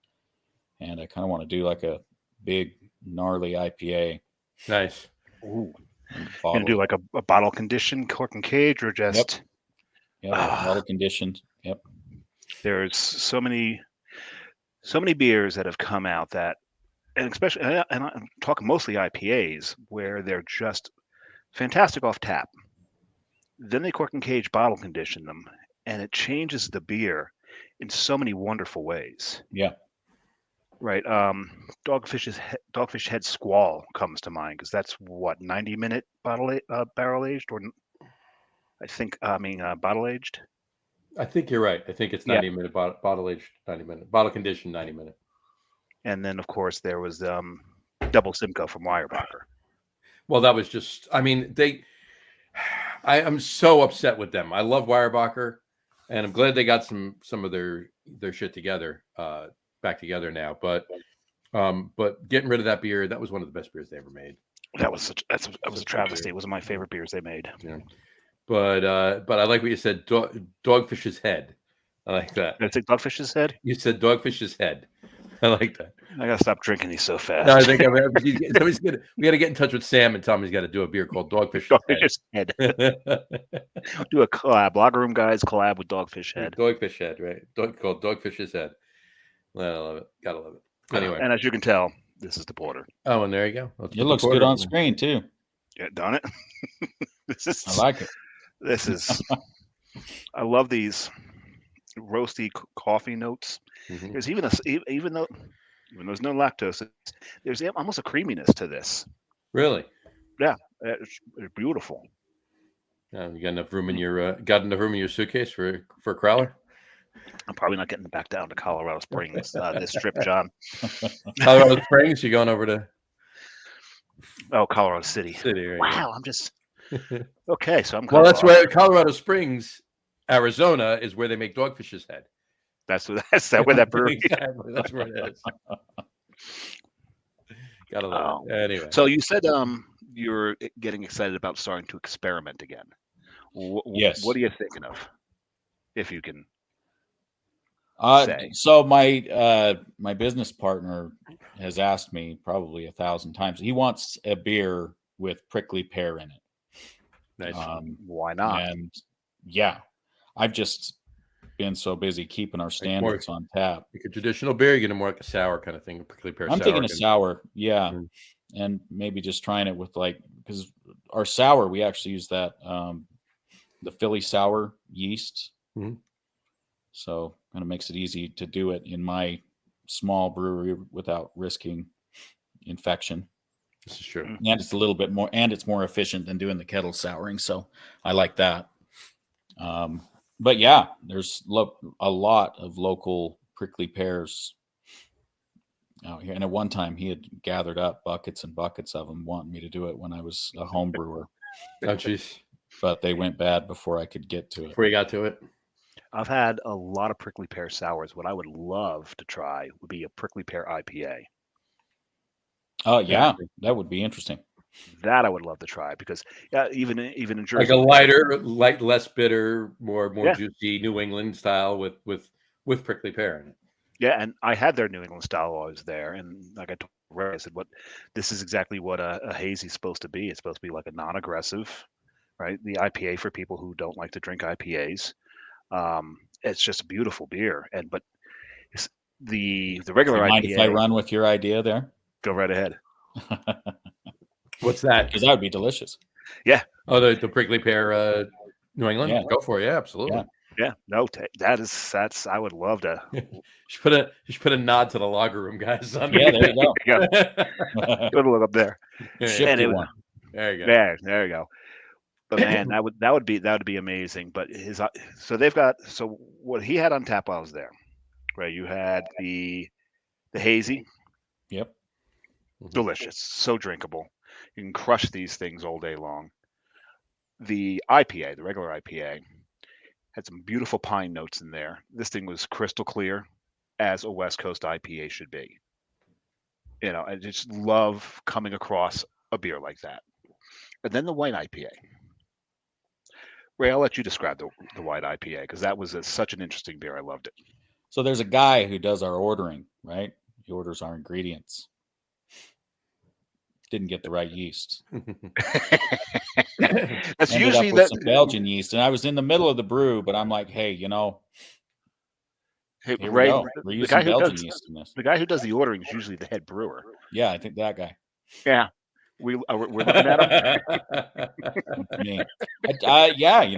and I kind of want to do like a big gnarly IPA. Nice. Ooh. Gonna do like a bottle condition, cork and cage, or just bottle conditioned. Yep. There's so many beers that have come out that, and especially, and I'm talking mostly IPAs, where they're just fantastic off tap. Then they cork and cage bottle condition them, and it changes the beer in so many wonderful ways. Yeah. Right. Dogfish Head Squall comes to mind because that's what 90-minute barrel aged, or bottle aged. I think you're right. I think it's 90-minute bottle aged, 90-minute bottle conditioned, 90-minute. And then of course there was Double Simcoe from Weyerbacher. Well, that was just. I mean, I'm so upset with them. I love Weyerbacher, and I'm glad they got some of their shit together. Back together now, but getting rid of that beer, that was one of the best beers they ever made. That was a travesty. It was one of my favorite beers they made. Yeah. But I like what you said, Dogfish's Head. I like that. Did I say Dogfish's Head? You said Dogfish's Head. I like that. I gotta stop drinking these so fast. No, I think we got to get in touch with Sam and tell him he's got to do a beer called Dogfish's Head. Do a collab, Lager Room Guys collab with Dogfish Head. Dogfish Head, right? Called Dogfish's Head. Well, I love it. Gotta love it. Anyway, and as you can tell, this is the porter. Oh, and there you go. It looks good on screen too. Yeah, don't it? I like it. This is. I love these roasty coffee notes. Mm-hmm. There's even though there's no lactose, there's almost a creaminess to this. Really? Yeah, it's beautiful. You got enough room in your suitcase for a crowler? I'm probably not getting back down to Colorado Springs this trip, John. Colorado Springs? You going over to? Oh, Colorado City. Right? Wow, I'm just okay. So I'm. Well, that's where Colorado Springs Arizona is where they make Dogfish's head. That's where that brewery. Exactly, that's where it is. Gotta love it. Anyway, So you said you're getting excited about starting to experiment again. Yes. What are you thinking of, if you can say? So my business partner has asked me probably 1,000 times. He wants a beer with prickly pear in it. nice. Why not? And yeah, I've just been so busy keeping our standards on tap. Like a traditional beer, you're gonna more like a sour kind of thing, prickly pear. I'm thinking a sour, yeah, and maybe just trying it with because our sour we actually use that the Philly sour yeast. Mm-hmm. So kind of makes it easy to do it in my small brewery without risking infection. This is true. And it's a little bit more, and it's more efficient than doing the kettle souring. So I like that. But yeah, there's a lot of local prickly pears out here. And at one time he had gathered up buckets and buckets of them, wanting me to do it when I was a home brewer. Oh, jeez. But they went bad before I could get to it. Before you got to it? I've had a lot of prickly pear sours. What I would love to try would be a prickly pear IPA. Oh yeah, that would be interesting. That I would love to try because even in Jersey, like a lighter, less bitter, more juicy New England style with prickly pear in it. Yeah, and I had their New England style while I was there, and like I told Ray, I said, this is exactly what a hazy is supposed to be. It's supposed to be like a non-aggressive, right? The IPA for people who don't like to drink IPAs. It's just a beautiful beer, but the regular IPA. Mind if I run with your idea there? Go right ahead. What's that? Because that would be delicious. Yeah. Oh, the prickly pear New England? Yeah. Go for it. Yeah, absolutely. Yeah. No, that's I would love to. You should put a nod to the lager room guys. Yeah, there you go. Good look up there. One. There you go. Yeah, there you go. But man, that would be amazing. But so what he had on tap while I was there, right? You had the hazy. Yep. Delicious, so drinkable. You can crush these things all day long. The IPA, the regular IPA, had some beautiful pine notes in there. This thing was crystal clear, as a West Coast IPA should be. I just love coming across a beer like that. And then the white IPA. Ray, I'll let you describe the white IPA because that was such an interesting beer. I loved it. So there's a guy who does our ordering, right? He orders our ingredients. Didn't get the right yeast. That's usually some Belgian yeast, and I was in the middle of the brew, but I'm like, hey, hey, here Ray, we're using Belgian yeast in this. The guy who does the ordering is usually the head brewer. Yeah, I think that guy. Yeah, we're looking at him.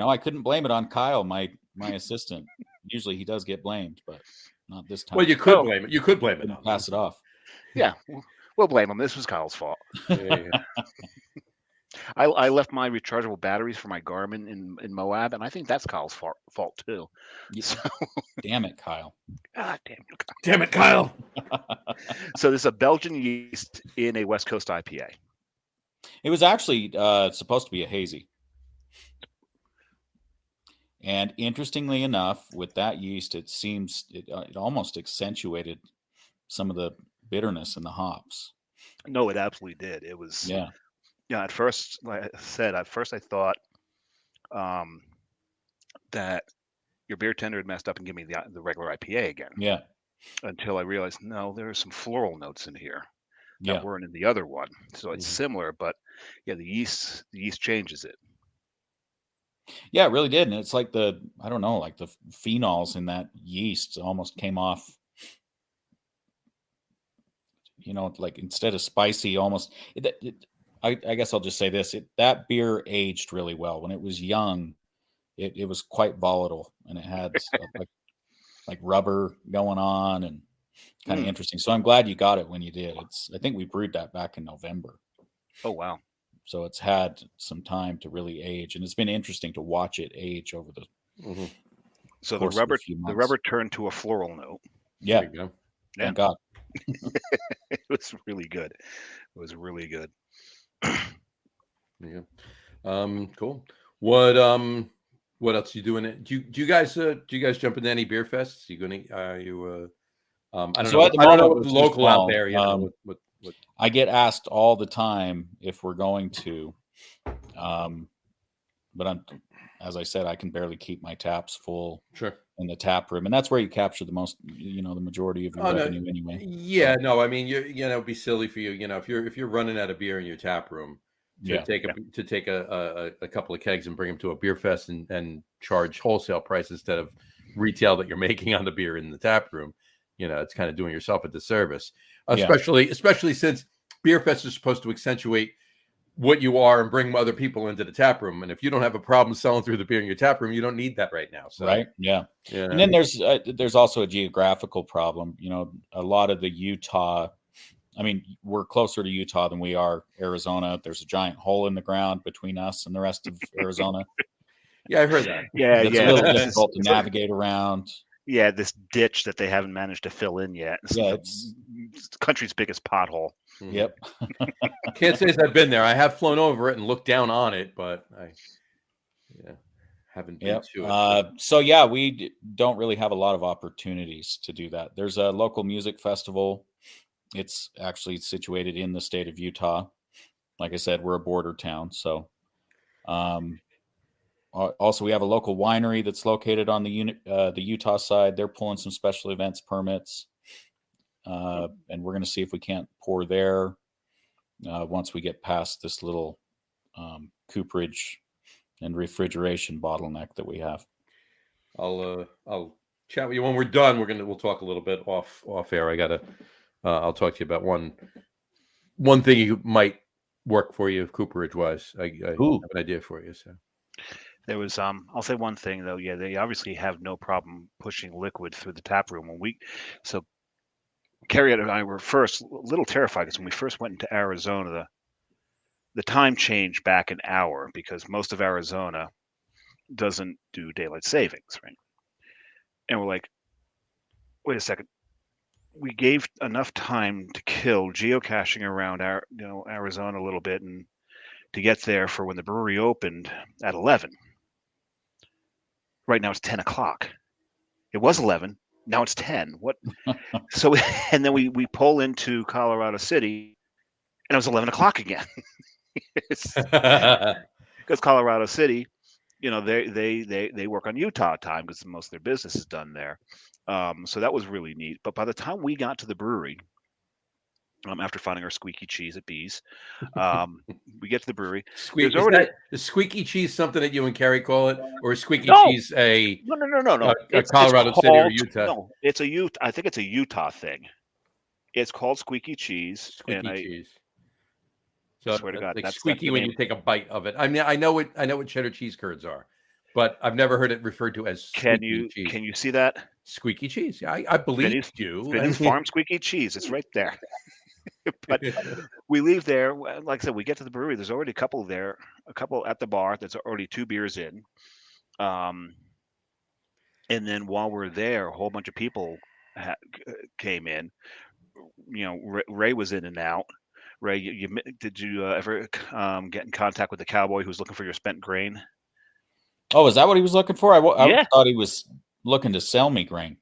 I couldn't blame it on Kyle, my assistant. Usually he does get blamed, but not this time. Well, you could blame it. You could blame it. Pass it off. Yeah. We'll blame him. This was Kyle's fault. I left my rechargeable batteries for my Garmin in Moab, and I think that's Kyle's fault too. So, damn it, Kyle. God damn it, Kyle. So there's a Belgian yeast in a West Coast IPA. It was actually supposed to be a hazy. And interestingly enough, with that yeast, it seems it almost accentuated some of the bitterness in the hops. No, it absolutely did. It was at first, like I said, I thought that your beer tender had messed up and give me the regular IPA again. Yeah. Until I realized no, there are some floral notes in here that weren't in the other one. So it's similar, but the yeast changes it. Yeah, it really did. And it's like the phenols in that yeast almost came off. Like instead of spicy, almost. I guess I'll just say this: that beer aged really well. When it was young, it was quite volatile, and it had like rubber going on, and kind of interesting. So I'm glad you got it when you did. I think we brewed that back in November. Oh wow! So it's had some time to really age, and it's been interesting to watch it age over the. So the rubber turned to a floral note. Yeah. There you go. Thank God. It was really good. It was really good. Yeah. Cool. What What else you doing? Do you guys jump into any beer fests? You gonna I don't So know. at the I don't know moment, what we're the too local out small. there. You know what. I get asked all the time if we're going to, but as I said, I can barely keep my taps full Sure. in the tap room, and that's where you capture the most, the majority of your Oh no. revenue anyway. Yeah. So, No. I mean, it'd be silly for you. If you're running out of beer in your tap room to yeah, take a couple of kegs and bring them to a beer fest and charge wholesale price instead of retail that you're making on the beer in the tap room. It's kind of doing yourself a disservice, yeah, especially since beer fests are supposed to accentuate what you are and bring other people into the tap room. And if you don't have a problem selling through the beer in your tap room, you don't need that right now. So, right, yeah. yeah. And then there's also a geographical problem. A lot of the Utah. I mean, we're closer to Utah than we are Arizona. There's a giant hole in the ground between us and the rest of Arizona. Yeah, I've heard that. Yeah, It's a little difficult to navigate around. Yeah, this ditch that they haven't managed to fill in yet. Yeah, it's the country's biggest pothole. Yep. Can't say I've been there. I have flown over it and looked down on it, but I haven't been to it. So yeah, we don't really have a lot of opportunities to do that. There's a local music festival. It's actually situated in the state of Utah. Like I said, we're a border town. So also we have a local winery that's located on the Utah side. They're pulling some special events permits. And we're going to see if we can't pour there once we get past this little cooperage and refrigeration bottleneck that we have. I'll chat with you when we're done. We'll talk a little bit off air. I'll talk to you about one thing you might work for you cooperage wise. I have an idea for you. So there was I'll say one thing though. Yeah, they obviously have no problem pushing liquid through the tap room so Carrie and I were first a little terrified because when we first went into Arizona, the time changed back an hour because most of Arizona doesn't do daylight savings, right? And we're like, wait a second. We gave enough time to kill geocaching around Arizona a little bit and to get there for when the brewery opened at 11. Right now it's 10 o'clock. It was 11. Now it's 10. What? So, and then we pull into Colorado City and it was 11 o'clock again. Because Colorado City, they work on Utah time because most of their business is done there. So that was really neat. But by the time we got to the brewery, after finding our squeaky cheese at Bees, we get to the brewery. Is the squeaky cheese something that you and Carrie call it, or is squeaky cheese no? It's Colorado City or Utah? No, it's a Utah. I think it's a Utah thing. It's called squeaky cheese. Squeaky cheese. So I swear to God, like that's squeaky when you take a bite of it. I mean, I know what cheddar cheese curds are, but I've never heard it referred to as squeaky cheese. Can you see that? Squeaky cheese. Yeah, I believe you. Vinny's Farm squeaky cheese. It's right there. But we leave there. Like I said, we get to the brewery. There's already a couple there, a couple at the bar. That's already 2 beers in. And then while we're there, a whole bunch of people came in. Ray was in and out. Ray, did you ever get in contact with the cowboy who was looking for your spent grain? Oh, is that what he was looking for? I thought he was looking to sell me grain.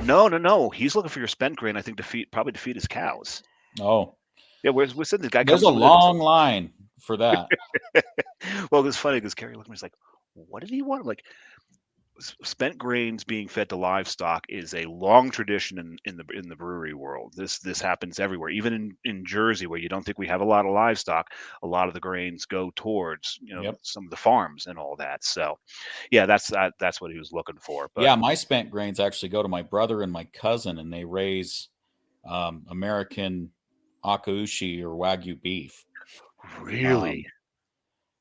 No. He's looking for your spent grain. I think to feed his cows. Oh, yeah. We're sitting. This guy. There's a long line for that. Well, it's funny because Carrie looked at me. He's like, "What did he want?" I'm like, spent grains being fed to livestock is a long tradition in the brewery world. This happens everywhere, even in Jersey, where you don't think we have a lot of livestock. A lot of the grains go towards some of the farms and all that. So, yeah, that's what he was looking for. But yeah, my spent grains actually go to my brother and my cousin, and they raise American Akaushi or Wagyu beef. Really,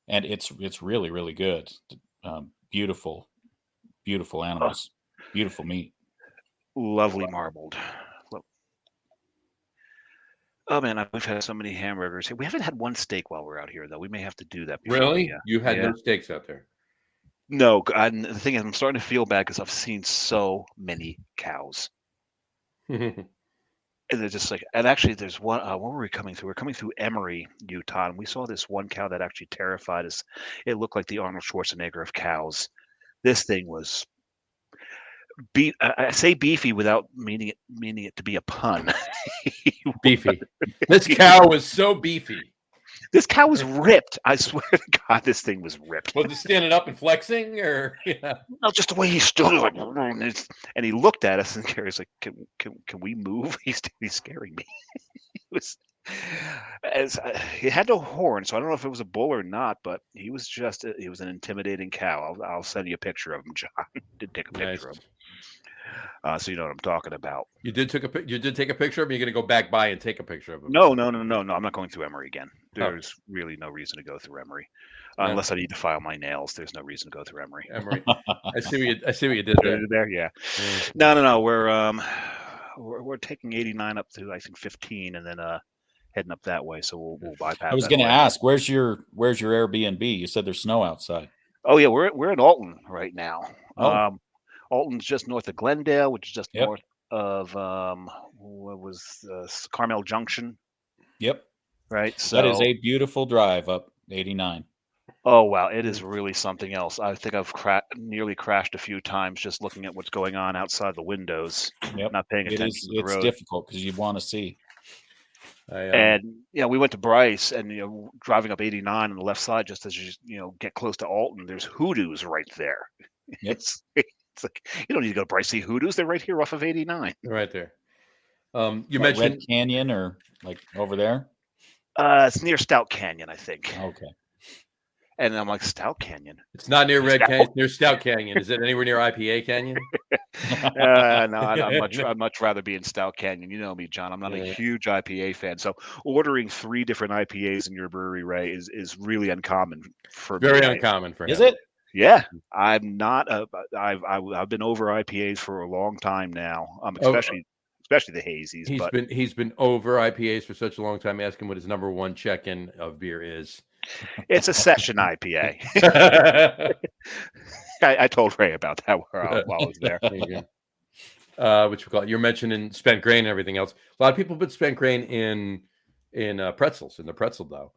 and it's really, really good. Beautiful animals, beautiful meat, lovely marbled. Oh man, we've had so many hamburgers. We haven't had one steak while we're out here, though. We may have to do that. Really? You had no steaks out there? No. And the thing is, I'm starting to feel bad because I've seen so many cows. And they're just like, and actually there's one, where were we coming through? We're coming through Emory, Utah, and we saw this one cow that actually terrified us. It looked like the Arnold Schwarzenegger of cows. This thing was I say beefy without meaning it to be a pun. Beefy. This cow was so beefy. This cow was ripped. I swear to God, this thing was ripped. Was it standing up and flexing, or No, just the way he stood, like, and he looked at us, and Gary's like, "Can we move? He's scaring me." It was he had no horn, so I don't know if it was a bull or not, but he was an intimidating cow. I'll send you a picture of him, John. Did take a picture of him. So you know what I'm talking about. You did take a picture of him. You're going to go back by and take a picture of him. No. I'm not going through Emory again. There's really no reason to go through Emory, unless I need to file my nails. There's no reason to go through Emory. I see what you did there. Yeah. No. We're taking 89 up to, I think, 15, and then heading up that way. So we'll bypass. I was going to ask, where's your Airbnb? You said there's snow outside. Oh yeah, we're in Alton right now. Oh. Alton's just north of Glendale, which is just north of what was Carmel Junction. Yep. Right. So that is a beautiful drive up 89. Oh wow, it is really something else. I think I've nearly crashed a few times just looking at what's going on outside the windows. Yep. Not paying attention to the road. It's difficult because you want to see. And we went to Bryce, and driving up 89 on the left side, just as you get close to Alton, there's Hoodoos right there. Yep. It's like, you don't need to go to Bryce see Hoodoos. They're right here off of 89. Right there. You mentioned Red Canyon, or like over there? It's near Stout Canyon, I think. Okay. And I'm like, Stout Canyon? It's not near Red Canyon. It's near Stout Canyon. Is it anywhere near IPA Canyon? No, I'd much rather be in Stout Canyon. You know me, John. I'm not a huge IPA fan. So ordering 3 different IPAs in your brewery, Ray, is really uncommon for me. Very uncommon for him. Is it? Yeah, I'm not. I've been over IPAs for a long time now. Especially the hazies. He's been over IPAs for such a long time. Ask him what his number one check-in of beer is. It's a session IPA. I told Ray about that while I was there. Which we call it. You're mentioning spent grain and everything else. A lot of people put spent grain in pretzels, in the pretzel dough.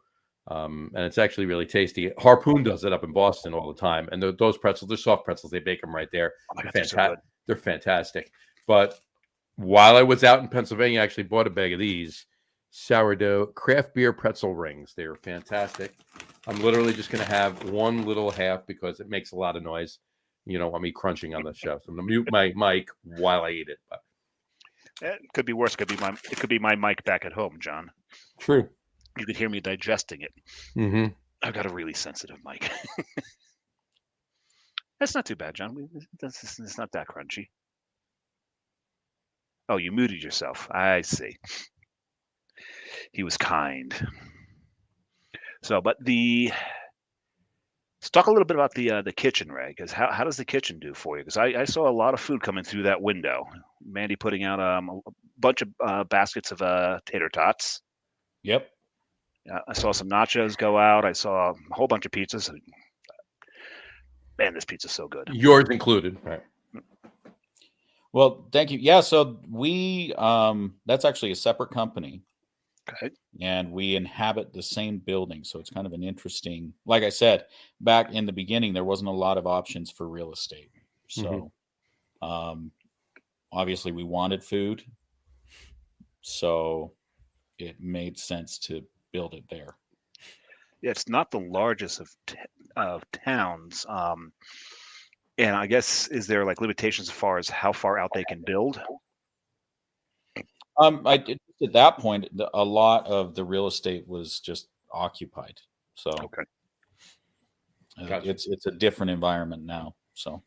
And it's actually really tasty. Harpoon does it up in Boston all the time. And those pretzels, they're soft pretzels. They bake them right there. They're fantastic. They're fantastic. But while I was out in Pennsylvania, I actually bought a bag of these sourdough craft beer pretzel rings. They're fantastic. I'm literally just going to have one little half because it makes a lot of noise. You don't want me crunching on the show. So I'm going to mute my mic while I eat it. But it could be worse. It could be my mic back at home, John. True. You could hear me digesting it. Mm-hmm. I've got a really sensitive mic. That's not too bad, John. It's not that crunchy. Oh, you muted yourself. I see. He was kind. So, but let's talk a little bit about the kitchen, Ray. Because how does the kitchen do for you? Because I saw a lot of food coming through that window. Mandy putting out a bunch of baskets of tater tots. Yep. I saw some nachos go out. I saw a whole bunch of pizzas. Man, this pizza's so good. Yours included, right? Well, thank you. Yeah, so we that's actually a separate company. Okay. And we inhabit the same building. So it's kind of an interesting, like I said, back in the beginning, there wasn't a lot of options for real estate. So obviously we wanted food. So it made sense to build it there. Yeah, it's not the largest of towns. And I guess, is there like limitations as far as how far out they can build? At that point, a lot of the real estate was just occupied. So okay. Gotcha. It's a different environment now. So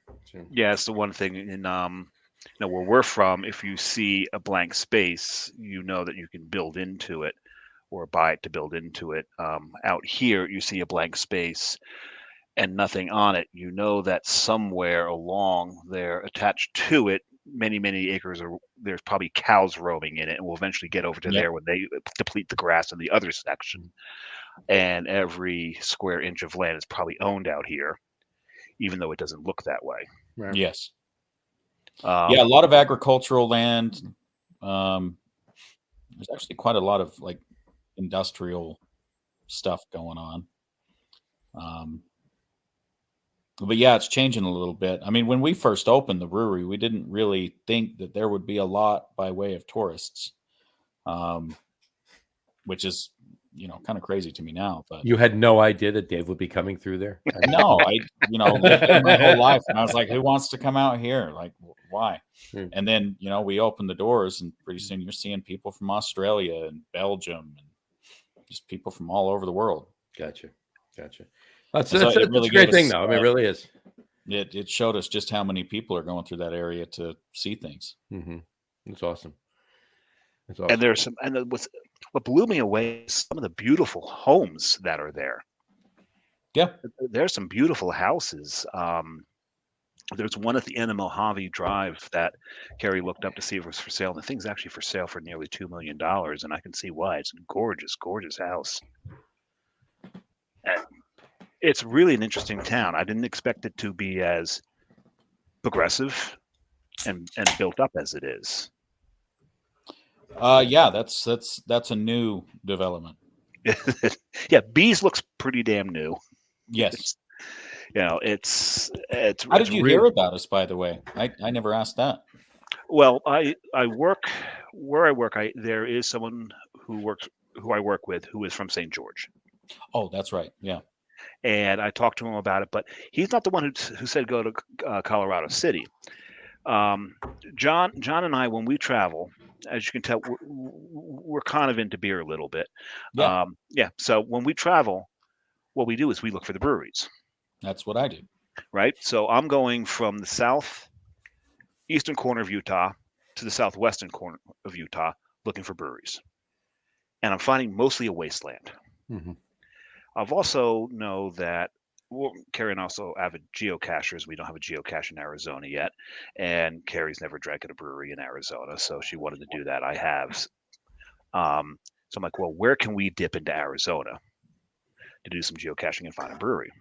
yeah, it's the one thing in where we're from. If you see a blank space, you know that you can build into it or buy it to build into it. Out here, you see a blank space and nothing on it. You know that somewhere along there, attached to it, many acres, there's probably cows roaming in it, and we'll eventually get over to there when they deplete the grass in the other section. And every square inch of land is probably owned out here, even though it doesn't look that way. Right. Yes. A lot of agricultural land. There's actually quite a lot of like industrial stuff going on. But yeah, it's changing a little bit. I mean, when we first opened the brewery, we didn't really think that there would be a lot by way of tourists, which is, kind of crazy to me now. But You had no idea that Dave would be coming through there? no, I, lived there my whole life. And I was like, who wants to come out here? Like, why? And then, we opened the doors, and pretty soon you're seeing people from Australia and Belgium and just people from all over the world. Gotcha. That's So it really a great thing, us, though. I mean, it really is. It showed us just how many people are going through that area to see things. Mm-hmm. That's awesome. And there's some, and what blew me away is some of the beautiful homes that are there. Yeah, there's some beautiful houses. There's one at the end of Mojave Drive that Carrie looked up to see if it was for sale. And the thing's actually for sale for nearly $2 million, and I can see why. It's a gorgeous, gorgeous house. And it's really an interesting town. I didn't expect it to be as progressive and built up as it is. Yeah, that's a new development. Yeah, Bees looks pretty damn new. Yes. It's How did you hear about us, by the way? I never asked that. Well, I work where I work. There is someone who I work with who is from St. George. Oh, that's right. Yeah. And I talked to him about it, but he's not the one who said go to Colorado City. John and I, when we travel, as you can tell, we're kind of into beer a little bit. Yeah. So when we travel, what we do is we look for the breweries. That's what I do. Right. So I'm going from the southeastern corner of Utah to the southwestern corner of Utah looking for breweries. And I'm finding mostly a wasteland. Mm-hmm. I've also know that Carrie and I also avid geocachers. We don't have a geocache in Arizona yet. And Carrie's never drank at a brewery in Arizona, so she wanted to do that. I have. So I'm like, well, where can we dip into Arizona to do some geocaching and find a brewery?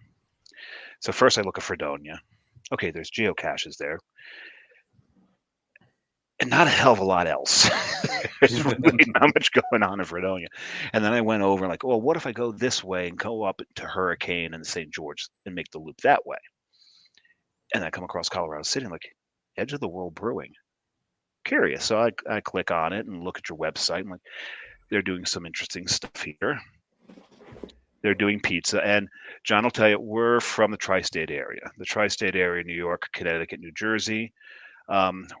So first I look at Fredonia. Okay, there's geocaches there. And not a hell of a lot else. There's really not much going on in Fredonia. And then I went over like, well, what if I go this way and go up to Hurricane and St. George and make the loop that way? And I come across Colorado City and like, Edge of the World Brewing. Curious. So I click on it and look at your website and like, they're doing some interesting stuff here. They're doing pizza. And John will tell you, we're from the tri-state area. The tri-state area, New York, Connecticut, New Jersey.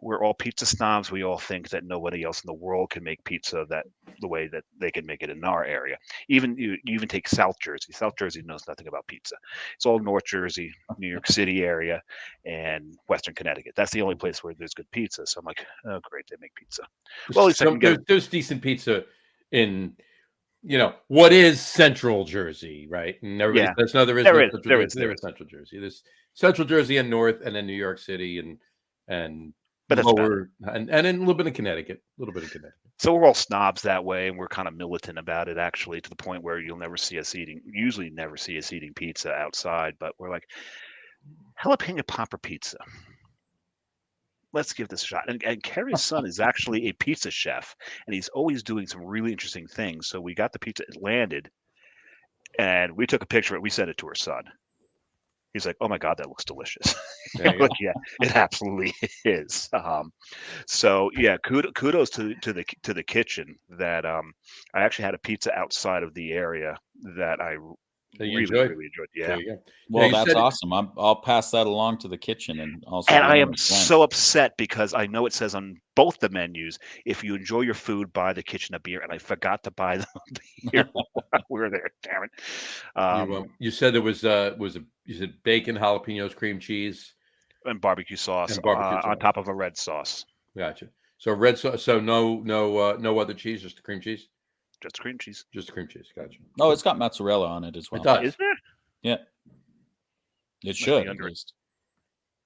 We're all pizza snobs. We all think that nobody else in the world can make pizza the way that they can make it in our area. You even take South Jersey. South Jersey knows nothing about pizza. It's all North Jersey, New York City area, and Western Connecticut. That's the only place where there's good pizza. So I'm like, oh, great, they make pizza. Well, at least there's decent pizza in what is Central Jersey, right? And that's no, there is Central Jersey. There's Central Jersey and North, and then New York City and lower, and then a little bit of Connecticut, So we're all snobs that way, and we're kind of militant about it, actually, to the point where you'll never see us eating pizza outside. But we're like, jalapeno popper pizza. Let's give this a shot. And Carrie's son is actually a pizza chef, and he's always doing some really interesting things. So we got the pizza, it landed, and we took a picture of it. We sent it to her son. He's like, oh my God, that looks delicious. Like, yeah, it absolutely is. So yeah, kudos to the kitchen that I actually had a pizza outside of the area that I really enjoyed. Yeah. Well, that's awesome. I'll pass that along to the kitchen and also. And I am so upset because I know it says on both the menus, if you enjoy your food, buy the kitchen a beer, and I forgot to buy the beer while we were there. Damn it! You said there was you said bacon, jalapenos, cream cheese, and barbecue sauce on top of a red sauce. Gotcha. So red sauce. So no other cheese, just the cream cheese. Just cream cheese. Just cream cheese. Gotcha. Oh, it's got mozzarella on it as well. It does. Is there? Yeah. It should, at least.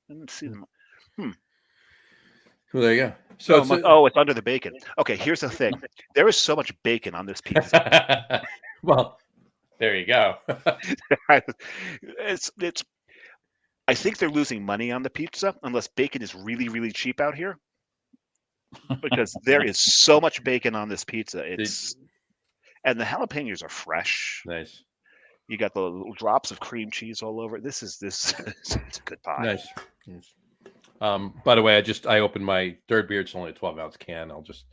I didn't see them. Well, there you go. So it's under the bacon. Okay, here's the thing. There is so much bacon on this pizza. Well, there you go. It's. I think they're losing money on the pizza unless bacon is really, really cheap out here. Because there is so much bacon on this pizza. And the jalapenos are fresh. Nice. You got the little drops of cream cheese all over it. This it's a good pie. Nice. By the way, I opened my third beer. It's only a 12-ounce can. I'll just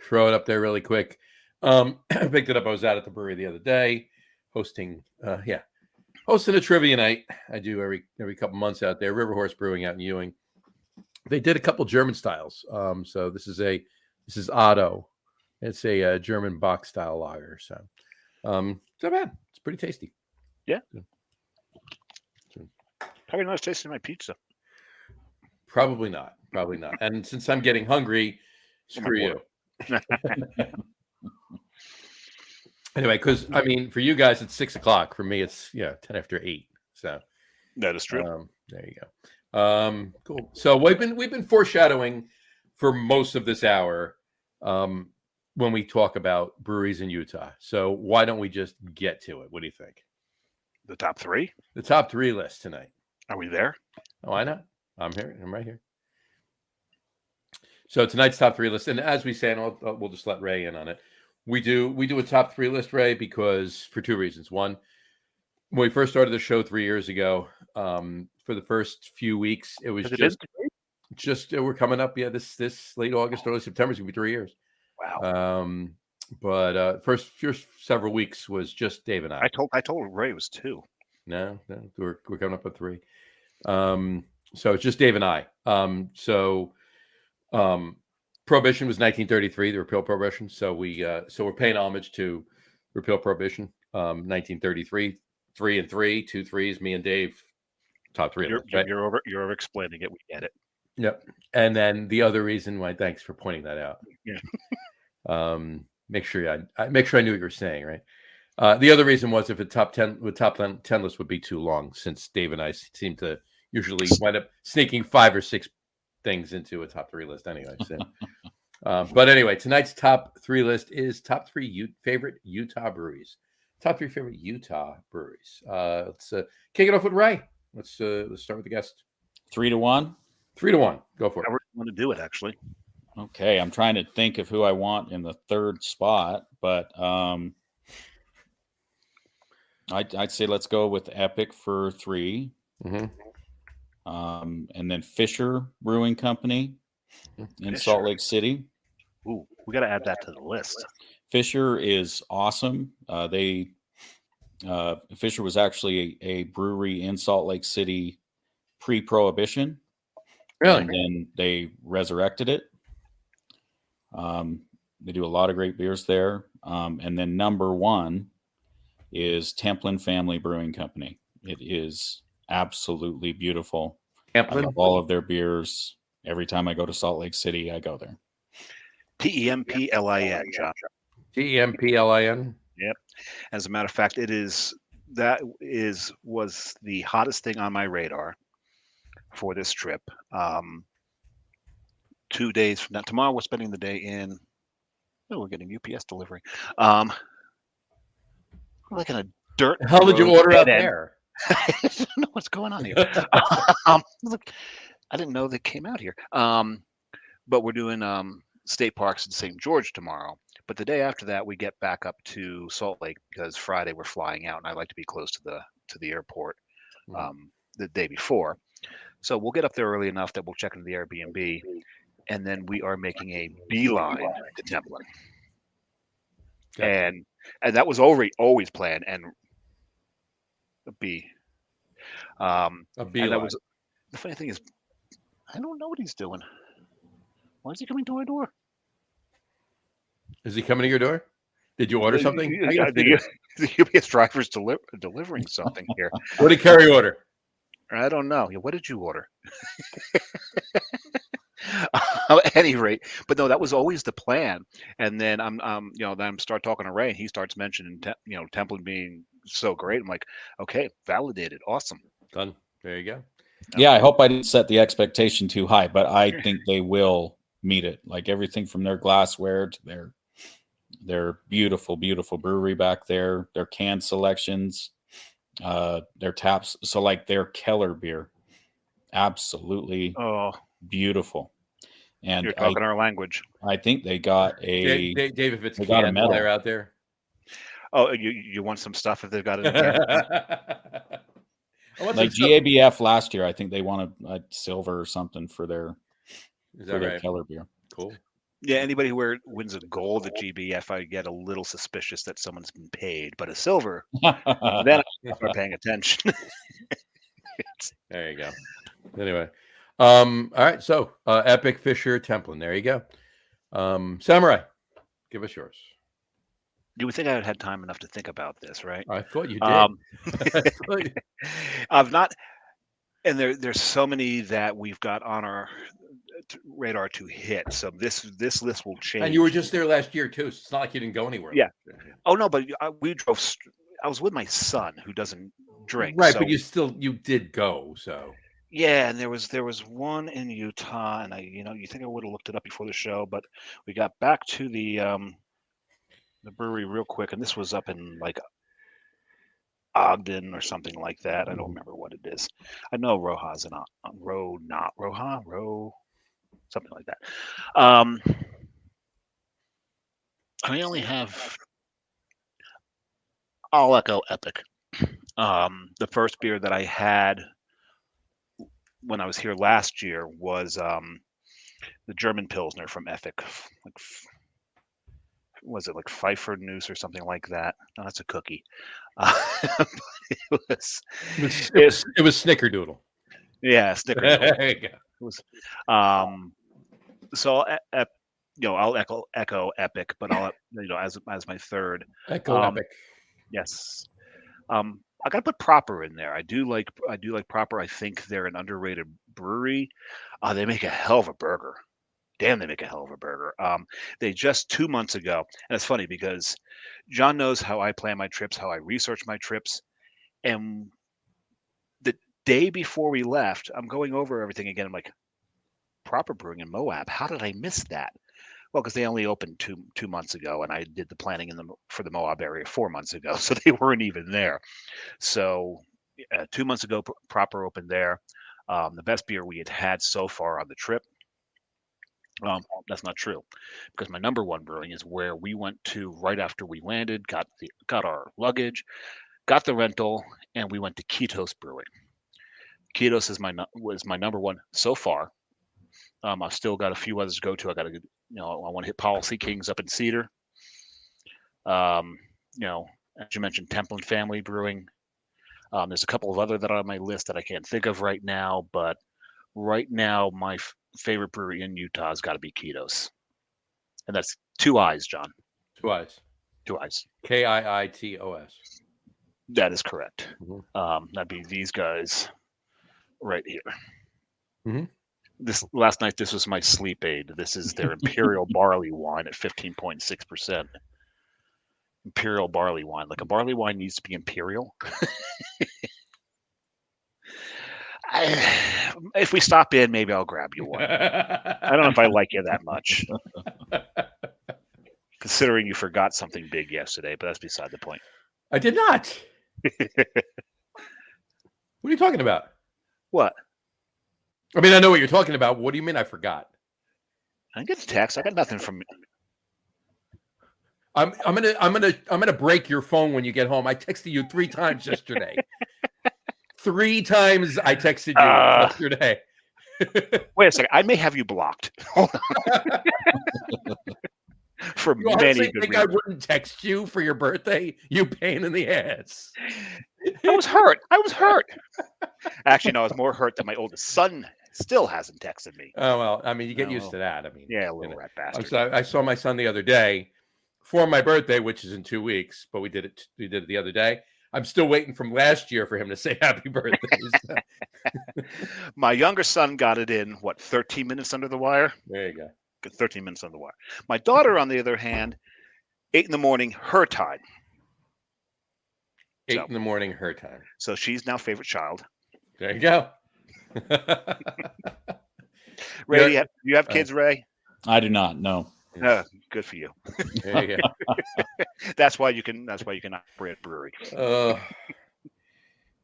throw it up there really quick. I picked it up. I was out at the brewery the other day, hosting a trivia night. I do every couple months out there. River Horse Brewing out in Ewing. They did a couple German styles. So this is Otto. It's a German Bock style lager. So it's not bad. It's pretty tasty. Yeah. Probably not as tasty as my pizza. Probably not. And since I'm getting hungry, screw you. Anyway, because I mean, for you guys it's 6:00. For me, it's 8:10. So that is true. There you go. Cool. So we've been foreshadowing for most of this hour when we talk about breweries in Utah. So why don't we just get to it? What do you think? The top three? The top three list tonight. Are we there? Oh, why not? I'm here. I'm right here. So tonight's top three list, and as we say, and we'll just let Ray in on it. We do a top three list, Ray, because for two reasons. One, when we first started the show 3 years ago, for the first few weeks, it was just we're coming up. Yeah, this late August, early September is gonna be 3 years. Wow. But first several weeks was just Dave and I. I told Ray it was 2. No, we're coming up with 3. So it's just Dave and I. Prohibition was 1933, the repeal prohibition. So we're paying homage to repeal prohibition. 1933, 3 and 3, 2 3s. Me and Dave, top three. You're over explaining it. We get it. Yep. And then the other reason why, thanks for pointing that out. Yeah. Make sure I knew what you were saying, right? The other reason was if a top 10 list would be too long, since Dave and I seem to usually wind up sneaking 5 or 6 things into a top 3 list anyway. So. But anyway, tonight's top 3 list is top 3 favorite Utah breweries. Top 3 favorite Utah breweries. Let's kick it off with Ray. Let's start with the guest. 3-1. 3-1. Go for it. I want to do it actually. Okay, I'm trying to think of who I want in the third spot, but I'd say let's go with Epic for 3. Mm-hmm. And then Fisher Brewing Company in Salt Lake City. Ooh, we got to add that to the list. Fisher is awesome. Fisher was actually a brewery in Salt Lake City pre-Prohibition. Really? And then they resurrected it. They do a lot of great beers there. And then number 1 is Templin Family Brewing Company. It is absolutely beautiful. Templin? I love all of their beers. Every time I go to Salt Lake City, I go there. Templin, John. Templin. Yep. As a matter of fact, was the hottest thing on my radar for this trip. 2 days from now, tomorrow we're spending the day in. Oh, we're getting UPS delivery. Like in a dirt. How did you order out there? I don't know what's going on here. Look, I didn't know they came out here. But we're doing state parks in St. George tomorrow. But the day after that, we get back up to Salt Lake because Friday we're flying out, and I like to be close to the airport the day before. So we'll get up there early enough that we'll check into the Airbnb, and then we are making a beeline to Templin. Okay. And that was always planned. And a beeline. And the funny thing is, I don't know what he's doing. Why is he coming to our door? Is he coming to your door? Did you order something? The UPS driver's delivering something here. What did Kerry order? I don't know. What did you order? At any rate, but no, that was always the plan. And then then start talking to Ray, and he starts mentioning, Templin being so great. I'm like, okay, validated, awesome, done. There you go. Yeah, I hope I didn't set the expectation too high, but I think they will meet it. Like everything from their glassware to their beautiful, beautiful brewery back there, their can selections, their taps. So like their Keller beer, absolutely beautiful. And you're talking our language. I think they got a Dave, if it's canned, they're out there. Oh, you want some stuff if they've got it in there? Like GABF last year, I think they wanted a silver or something for their Keller beer. Cool. Yeah, anybody who wins a gold at GBF, I get a little suspicious that someone's been paid. But a silver, then I start paying attention. There you go. Anyway, all right. So, Epic, Fisher, Templin. There you go. Samurai, give us yours. You would think I had time enough to think about this, right? I thought you did. I've not, and there's so many that we've got on our radar to hit. So this list will change. And you were just there last year too. So it's not like you didn't go anywhere. Yeah. Oh no, but we drove. I was with my son who doesn't drink. Right, so, but you did go. So yeah, and there was one in Utah, and you think I would have looked it up before the show, but we got back to the brewery real quick, and this was up in like Ogden or something like that. I don't remember what it is. I know Roja's in Roja, something like that. I only have. I'll echo Epic. The first beer that I had when I was here last year was the German Pilsner from Epic. Was it like Pfeiffer Noose or something like that? No, that's a cookie. It was Snickerdoodle. Yeah, Snickerdoodle. There you go. It was, so I'll echo Epic, but I'll as my third. Echo Epic. Yes. I gotta put Proper in there. I do like Proper. I think they're an underrated brewery. They make a hell of a burger. Damn, they make a hell of a burger. They just 2 months ago, and it's funny because John knows how I plan my trips, how I research my trips, and the day before we left, I'm going over everything again. I'm like, Proper Brewing in Moab. How did I miss that? Well, because they only opened two months ago, and I did the planning for the Moab area 4 months ago, so they weren't even there. So 2 months ago, Proper opened there. The best beer we had so far on the trip. That's not true, because my number one brewing is where we went to right after we landed, got our luggage, got the rental, and we went to Ketos Brewing. Ketos was my number one so far. I've still got a few others to go to. I want to hit Policy Kings up in Cedar. As you mentioned, Templin Family Brewing. There's a couple of other that are on my list that I can't think of right now, but right now my favorite brewery in Utah has got to be Ketos, and that's 2 I's, John. 2 I's. 2 I's. KIITOS. That is correct. Mm-hmm. That'd be these guys right here. Mm-hmm. This last night, this was my sleep aid. This is their Imperial Barley Wine at 15.6%. Imperial Barley Wine. Like a barley wine needs to be imperial. If we stop in, maybe I'll grab you one. I don't know if I like you that much. Considering you forgot something big yesterday, but that's beside the point. I did not. What are you talking about? What? I mean, I know what you're talking about. What do you mean I forgot? I get the text. I got nothing from. I'm gonna break your phone when you get home. I texted you 3 times yesterday. 3 times I texted you yesterday. Wait a second. I may have you blocked. Hold on. For you many good think reasons. I wouldn't text you for your birthday? You pain in the ass. I was hurt. Actually, no, I was more hurt that my oldest son still hasn't texted me. Oh, well, I mean, you get used to that. I mean, yeah, a little rat bastard. So I saw my son the other day for my birthday, which is in 2 weeks, but we did it the other day. I'm still waiting from last year for him to say happy birthday. My younger son got it in, 13 minutes under the wire? There you go. 13 minutes under the wire. My daughter, on the other hand, 8 in the morning, her time. 8 in the morning, her time. So she's now favorite child. There you go. Ray, do you have kids, Ray? I do not. No. Good for you. There you go. That's why you can operate a brewery.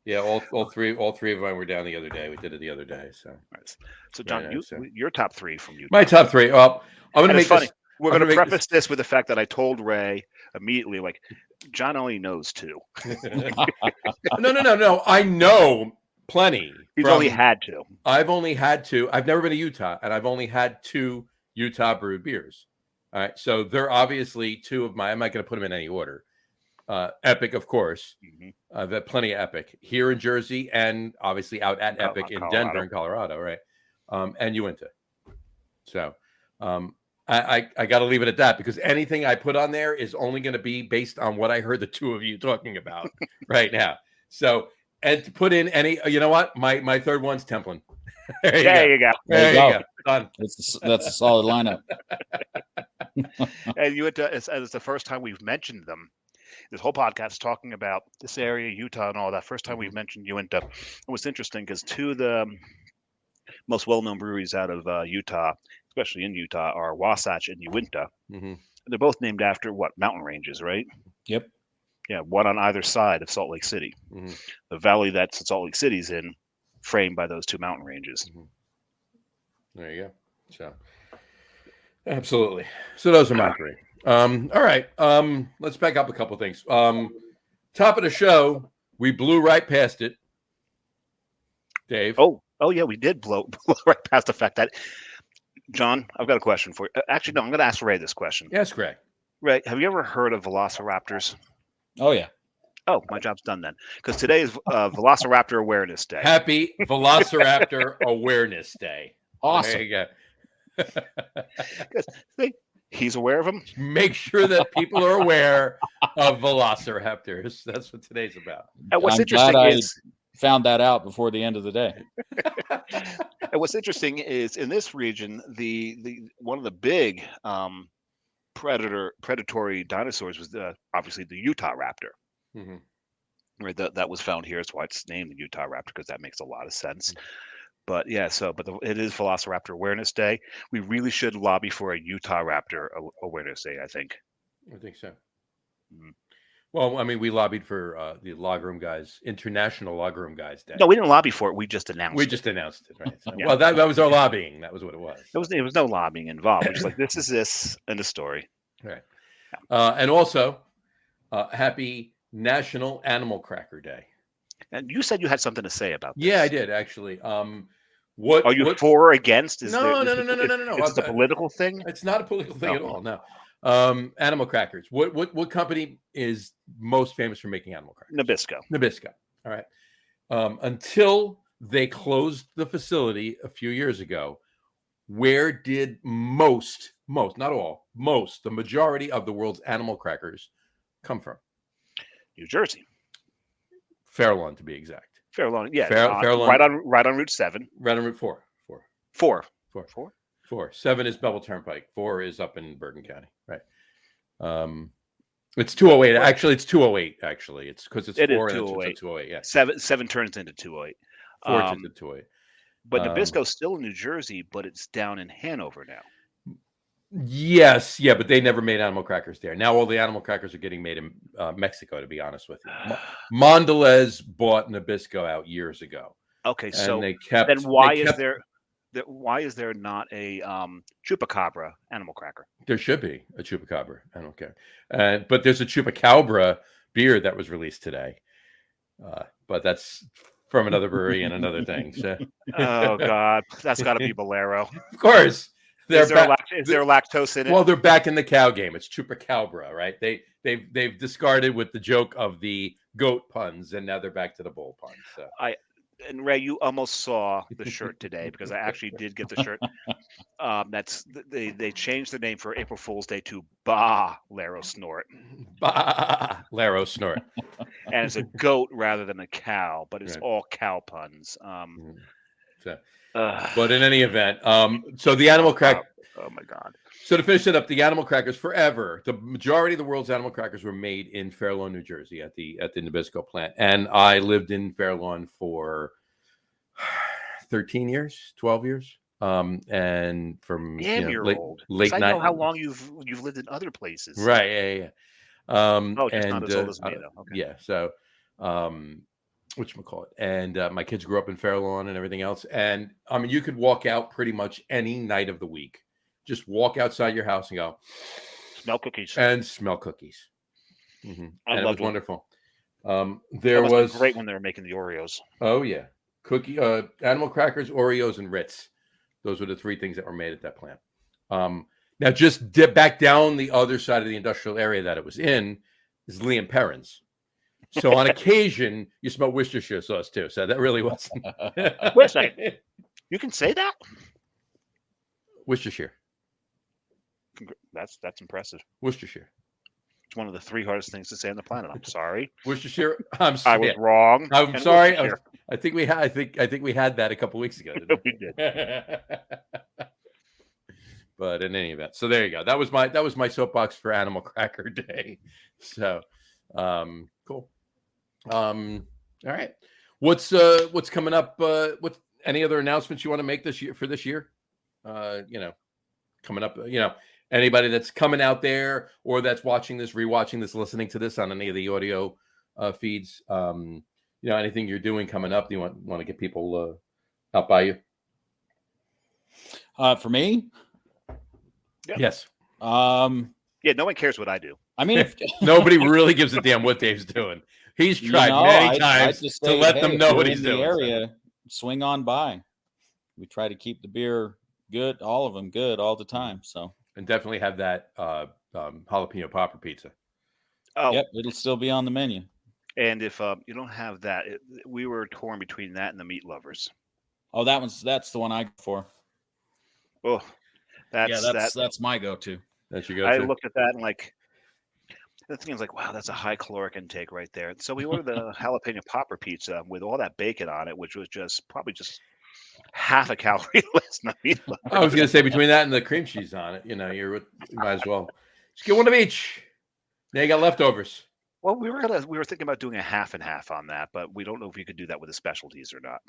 Yeah, all three of them were down the other day. We did it the other day. So John, your top 3 from you. My top 3. Well, I'm going to make this. We're going to preface this with the fact that I told Ray immediately, like, John only knows 2. No. I know plenty. He's only had 2. I've only had 2. I've never been to Utah, and I've only had 2 Utah brewed beers. All right, so they're obviously 2 of my. I'm not going to put them in any order. Epic, of course. I've had plenty of Epic here in Jersey, and obviously out at Epic in Denver, in Colorado, right? And Uinta. So I got to leave it at that, because anything I put on there is only going to be based on what I heard the 2 of you talking about right now. So, and to put in any, you know what? My third one's Templin. There you go. There you go. Done. That's a solid lineup. And Uinta, it's the first time we've mentioned them. This whole podcast talking about this area, Utah, and all that. First time we've mentioned Uinta. It was interesting because 2 of the most well-known breweries out of Utah, especially in Utah, are Wasatch and Uinta. They're both named after mountain ranges, right? Yep. Yeah, one on either side of Salt Lake City. The valley that Salt Lake City's in, framed by those 2 mountain ranges. There you go. So, absolutely. So those are my 3. All right. Let's back up a couple things. Top of the show, we blew right past it. Dave. Oh yeah, we did blow right past the fact that, John, I've got a question for you. Actually, no, I'm going to ask Ray this question. Yes, Ray. Ray, have you ever heard of velociraptors? Oh yeah. Oh, my job's done then, because today is Velociraptor Awareness Day. Happy Velociraptor Awareness Day. Awesome. There you go. See, he's aware of them. Make sure that people are aware of velociraptors. That's what today's about. And what's I'm interesting glad is I found that out before the end of the day. and what's interesting is in this region, the one of the big predatory dinosaurs was obviously the Utah raptor. Right, that was found here. That's why it's named the Utah raptor, because that makes a lot of sense. But yeah, it is Velociraptor Awareness Day. We really should lobby for a Utah Raptor Awareness Day, I think. I think so. Well, I mean, we lobbied for the Log Room Guys, International Log Room Guys Day. No, we didn't lobby for it. We just announced it. Right? So, yeah. Well, that was our lobbying. That was what it was. There was no lobbying involved. It was like, this is this, and the story. Right. And also, happy National Animal Cracker Day. And you said you had something to say about this. Yeah, I did, actually. What are you for or against? No. Is it a political thing? It's not a political thing at all. No. Animal crackers. What company is most famous for making animal crackers? Nabisco. All right. Until they closed the facility a few years ago, where did most, not all, the majority of the world's animal crackers come from? New Jersey. Fair Lawn, to be exact. Fair Lawn, yeah. Fair Lawn. Right on Route 7. Right on Route 4. 4. 7 is Bevel Turnpike. 4 is up in Bergen County. Right. It's 208. Actually, it's 208. Actually, it's because it's 4 and it's 208. Yeah. 7 turns into 208. 4 turns into 208. But Nabisco's still in New Jersey, but it's down in Hanover now. Yes, yeah, but they never made animal crackers there. Now all the animal crackers are getting made in Mexico, to be honest with you. Mondelez bought Nabisco out years ago. Okay, so they kept. Then why is there not a chupacabra animal cracker? There should be a chupacabra animal cracker, but there's a chupacabra beer that was released today. But that's from another brewery and another thing. So. Oh God, that's got to be Bolero. Of course. Is there lactose in it? Well, they're back in the cow game. It's chupacabra, right? They've discarded with the joke of the goat puns, and now they're back to the bull puns. So. And Ray, you almost saw the shirt today, because I actually did get the shirt. They changed the name for April Fool's Day to Bah Laro Snort. Bah Laro Snort. And it's a goat rather than a cow, but it's all cow puns. But in any event, so the animal crack. Oh my God! So to finish it up, the animal crackers forever. The majority of the world's animal crackers were made in Fair Lawn, New Jersey, at the Nabisco plant, and I lived in Fair Lawn for 13 years, 12 years, and from late I night. know how long you've lived in other places, right? Yeah. Just not as old as me, though. Okay. Yeah. So, whatchamacallit. And my kids grew up in Fair Lawn and everything else. And I mean, you could walk out pretty much any night of the week just walk outside your house and go smell cookies and smell cookies. Mm-hmm. And it was wonderful. There was great when they were making the Oreos. Oh yeah, animal crackers, Oreos, and Ritz. Those were the 3 things that were made at that plant. Now, just dip back down the other side of the industrial area that it was in is Liam Perrins. So on occasion, you smell Worcestershire sauce too. So that really wasn't. Wait a second. You can say that? Worcestershire. That's impressive. Worcestershire. It's one of the 3 hardest things to say on the planet. I'm sorry. Worcestershire. I was wrong. I'm sorry. I think we had that a couple weeks ago. We did. But in any event, so there you go. That was my soapbox for Animal Cracker Day. So, cool. All right. What's coming up? What any other announcements you want to make this year for this year? Coming up. Anybody that's coming out there or that's watching this, rewatching this, listening to this on any of the audio feeds. Anything you're doing coming up? Do you want to get people out by you? For me. Yeah. Yes. Yeah, no one cares what I do. I mean, nobody really gives a damn what Dave's doing. He's tried many times to let them know what he's doing. Area, swing on by. We try to keep the beer good, all of them good all the time. So, and definitely have that jalapeno popper pizza. Oh, yep, it'll still be on the menu. And if you don't have that, we were torn between that and the meat lovers. Oh, that's the one I go for. Oh. That's my go-to. That's your go-to. I looked at that and the thing is wow, that's a high caloric intake right there. So we ordered the jalapeno popper pizza with all that bacon on it, which was probably just half a calorie less than the meat lover. I was going to say between that and the cream cheese on it, you might as well just get one of each. Now you got leftovers. Well, we were thinking about doing a half and half on that, but we don't know if you could do that with the specialties or not.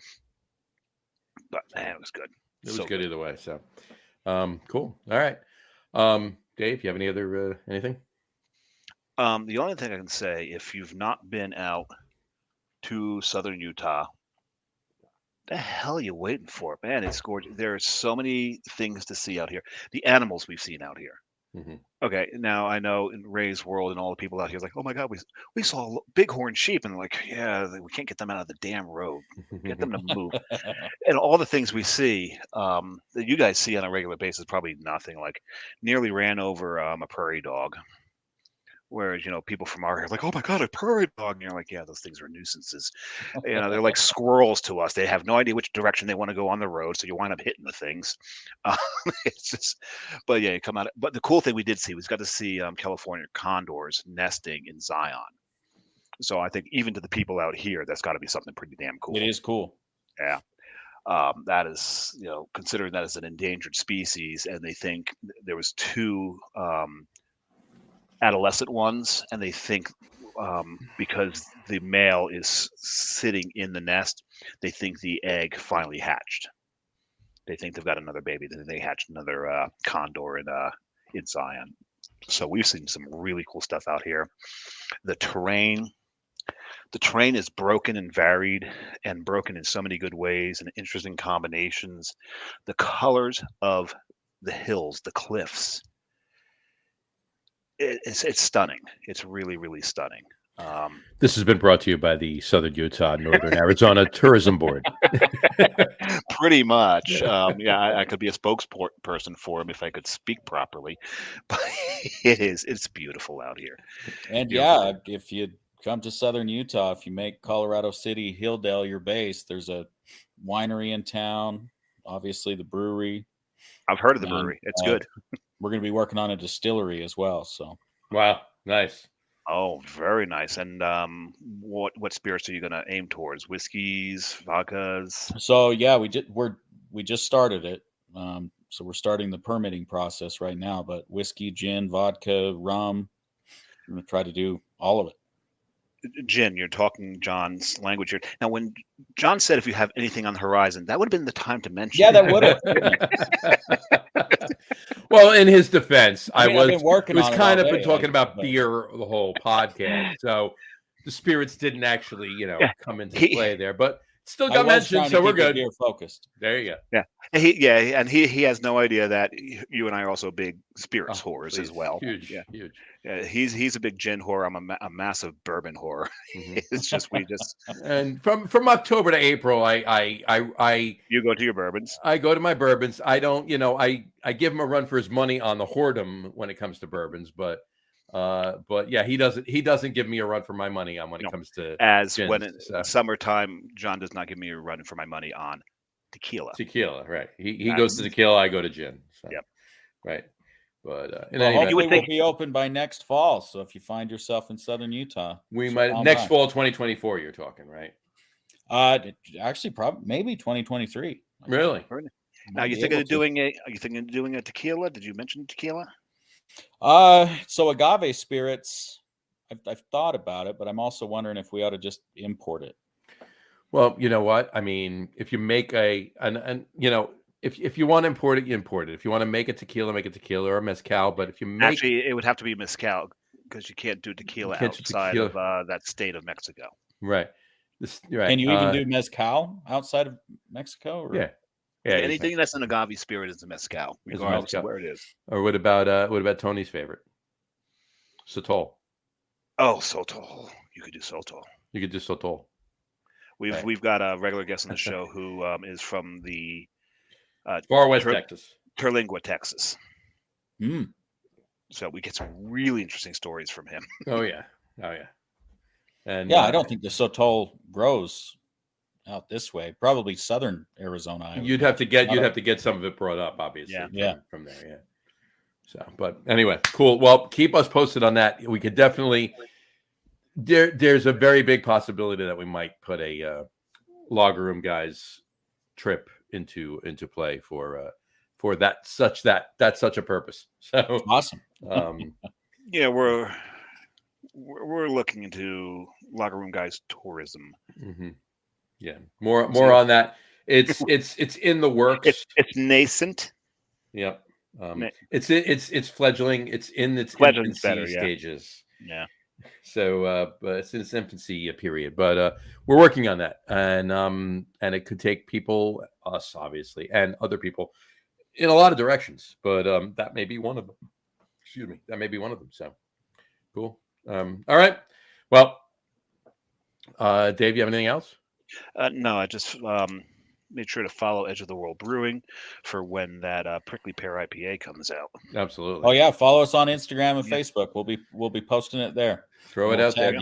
But man, it was good. It was good either way. So. Cool. All right. Dave, you have any other anything? The only thing I can say, if you've not been out to southern Utah, the hell are you waiting for? Man, it's gorgeous. There are so many things to see out here. The animals we've seen out here. Mm-hmm. Okay, now I know in Ray's world and all the people out here oh my God, we saw bighorn sheep, and we can't get them out of the damn road. Get them to move. And all the things we see that you guys see on a regular basis, probably nothing. Nearly ran over a prairie dog. Whereas, people from our area are oh my God, a prairie dog. And you're yeah, those things are nuisances. They're like squirrels to us. They have no idea which direction they want to go on the road. So you wind up hitting the things. It's just, but yeah, you come out. But the cool thing we did see was got to see California condors nesting in Zion. So I think even to the people out here, that's got to be something pretty damn cool. It is cool. Yeah. That is, considering that as an endangered species, and they think there was 2 adolescent ones, and they think because the male is sitting in the nest, they think the egg finally hatched. They think they've got another baby. Then they hatched another condor in Zion. So we've seen some really cool stuff out here. The terrain is broken and varied, and broken in so many good ways and interesting combinations. The colors of the hills, the cliffs, it's stunning. It's really, really stunning. This has been brought to you by the Southern Utah, Northern Arizona Tourism Board. Pretty much. I could be a spokesperson for them if I could speak properly. But it's beautiful out here. And yeah, if you come to Southern Utah, if you make Colorado City, Hilldale your base, there's a winery in town, obviously the brewery. I've heard of the brewery. It's good. We're going to be working on a distillery as well. So, wow, nice. Oh, very nice. And what spirits are you going to aim towards? Whiskeys, vodkas? So yeah, we just started it. So we're starting the permitting process right now. But whiskey, gin, vodka, rum. I'm going to try to do all of it. Gin, you're talking John's language here. Now, when John said if you have anything on the horizon, that would have been the time to mention. Yeah, that would have. Well, in his defense, I've been talking about but... beer the whole podcast. So the spirits didn't actually, come into play there. But Still got mentioned, so we're good. Beer focused. There you go. Yeah. And he has no idea that you and I are also big spirits whores as well. Huge. Yeah, he's a big gin whore. I'm a massive bourbon whore. It's just and from October to April, I you go to your bourbons. I go to my bourbons. I don't, I give him a run for his money on the whoredom when it comes to bourbons, but yeah, he doesn't give me a run for my money on when it comes to gins, when it's summertime. John does not give me a run for my money on tequila. Right? He goes to tequila, I go to gin. So, yep. Right. But hopefully we'll be open by next fall. So if you find yourself in Southern Utah, we might next fall 2024. You're talking, right? Actually, probably maybe 2023. Really? Now Are you thinking of doing a tequila? Did you mention tequila? So agave spirits, I've thought about it, but I'm also wondering if we ought to just import it. Well, you know what? I mean, if you make if you want to import it, you import it. If you want to make a tequila or a mezcal. But if you actually, it would have to be mezcal because you can't do tequila outside of that state of Mexico. Right. Right. Can you even do mezcal outside of Mexico? Or? Yeah. Anything that's an agave spirit is a mezcal, regardless of where it is. Or what about Tony's favorite? Sotol. Oh, Sotol. You could do Sotol. You could do Sotol. We've got a regular guest on the show who is from the far west Texas, Terlingua, Texas. Mm. So we get some really interesting stories from him. Oh yeah. And I don't think the Sotol grows out this way. Probably southern Arizona. You'd have to get some of it brought up, obviously. From there. Yeah. So, but anyway, cool. Well, keep us posted on that. We could definitely. There's a very big possibility that we might put a Lager Room guys trip into play for that's such a purpose. So awesome. Yeah, we're looking into Lager Room guys tourism. Mm-hmm. Yeah, more on that. It's in the works. It's nascent. Yep. It's fledgling. It's in its infancy stages. Yeah. So, but it's in its infancy period. But we're working on that, and it could take us obviously, and other people in a lot of directions. But that may be one of them. Excuse me. That may be one of them. So, cool. All right. Well, Dave, you have anything else? No, I just made sure to follow Edge of the World Brewing for when that Prickly Pear IPA comes out. Absolutely. Oh yeah, follow us on Instagram and Facebook. We'll be posting it there. Throw it out there.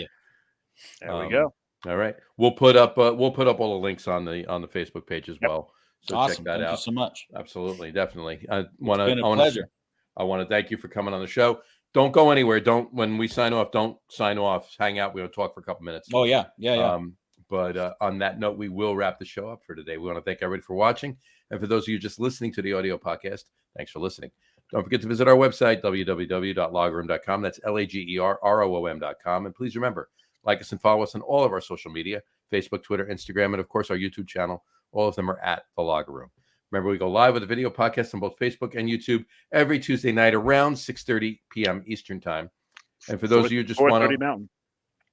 There we go. All right, we'll put up all the links on the Facebook page as well. So awesome. Check that Thank out. You so much. Absolutely, definitely. It's been a pleasure. I want to thank you for coming on the show. Don't go anywhere. When we sign off, don't sign off. Hang out. We'll talk for a couple minutes. Oh yeah. But on that note, we will wrap the show up for today. We want to thank everybody for watching. And for those of you just listening to the audio podcast, thanks for listening. Don't forget to visit our website, www.lagerroom.com. That's LAGERROOM.com. And please remember, like us and follow us on all of our social media, Facebook, Twitter, Instagram, and of course our YouTube channel. All of them are at The Lager Room. Remember, we go live with a video podcast on both Facebook and YouTube every Tuesday night around 6:30 p.m. Eastern time. And for those of you who just want to... Mountain.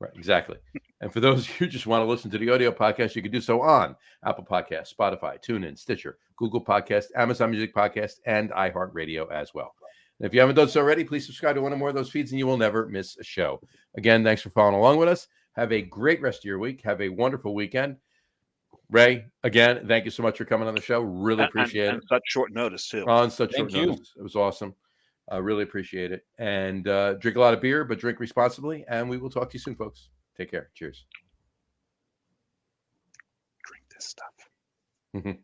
Right, exactly. And for those of you who just want to listen to the audio podcast, you can do so on Apple Podcasts, Spotify, TuneIn, Stitcher, Google Podcasts, Amazon Music Podcast, and iHeartRadio as well. And if you haven't done so already, please subscribe to one or more of those feeds and you will never miss a show. Again, thanks for following along with us. Have a great rest of your week. Have a wonderful weekend. Ray, again, thank you so much for coming on the show. Really appreciate it. Such short notice, too. On such short notice. It was awesome. I really appreciate it. And drink a lot of beer, but drink responsibly. And we will talk to you soon, folks. Take care. Cheers. Drink this stuff.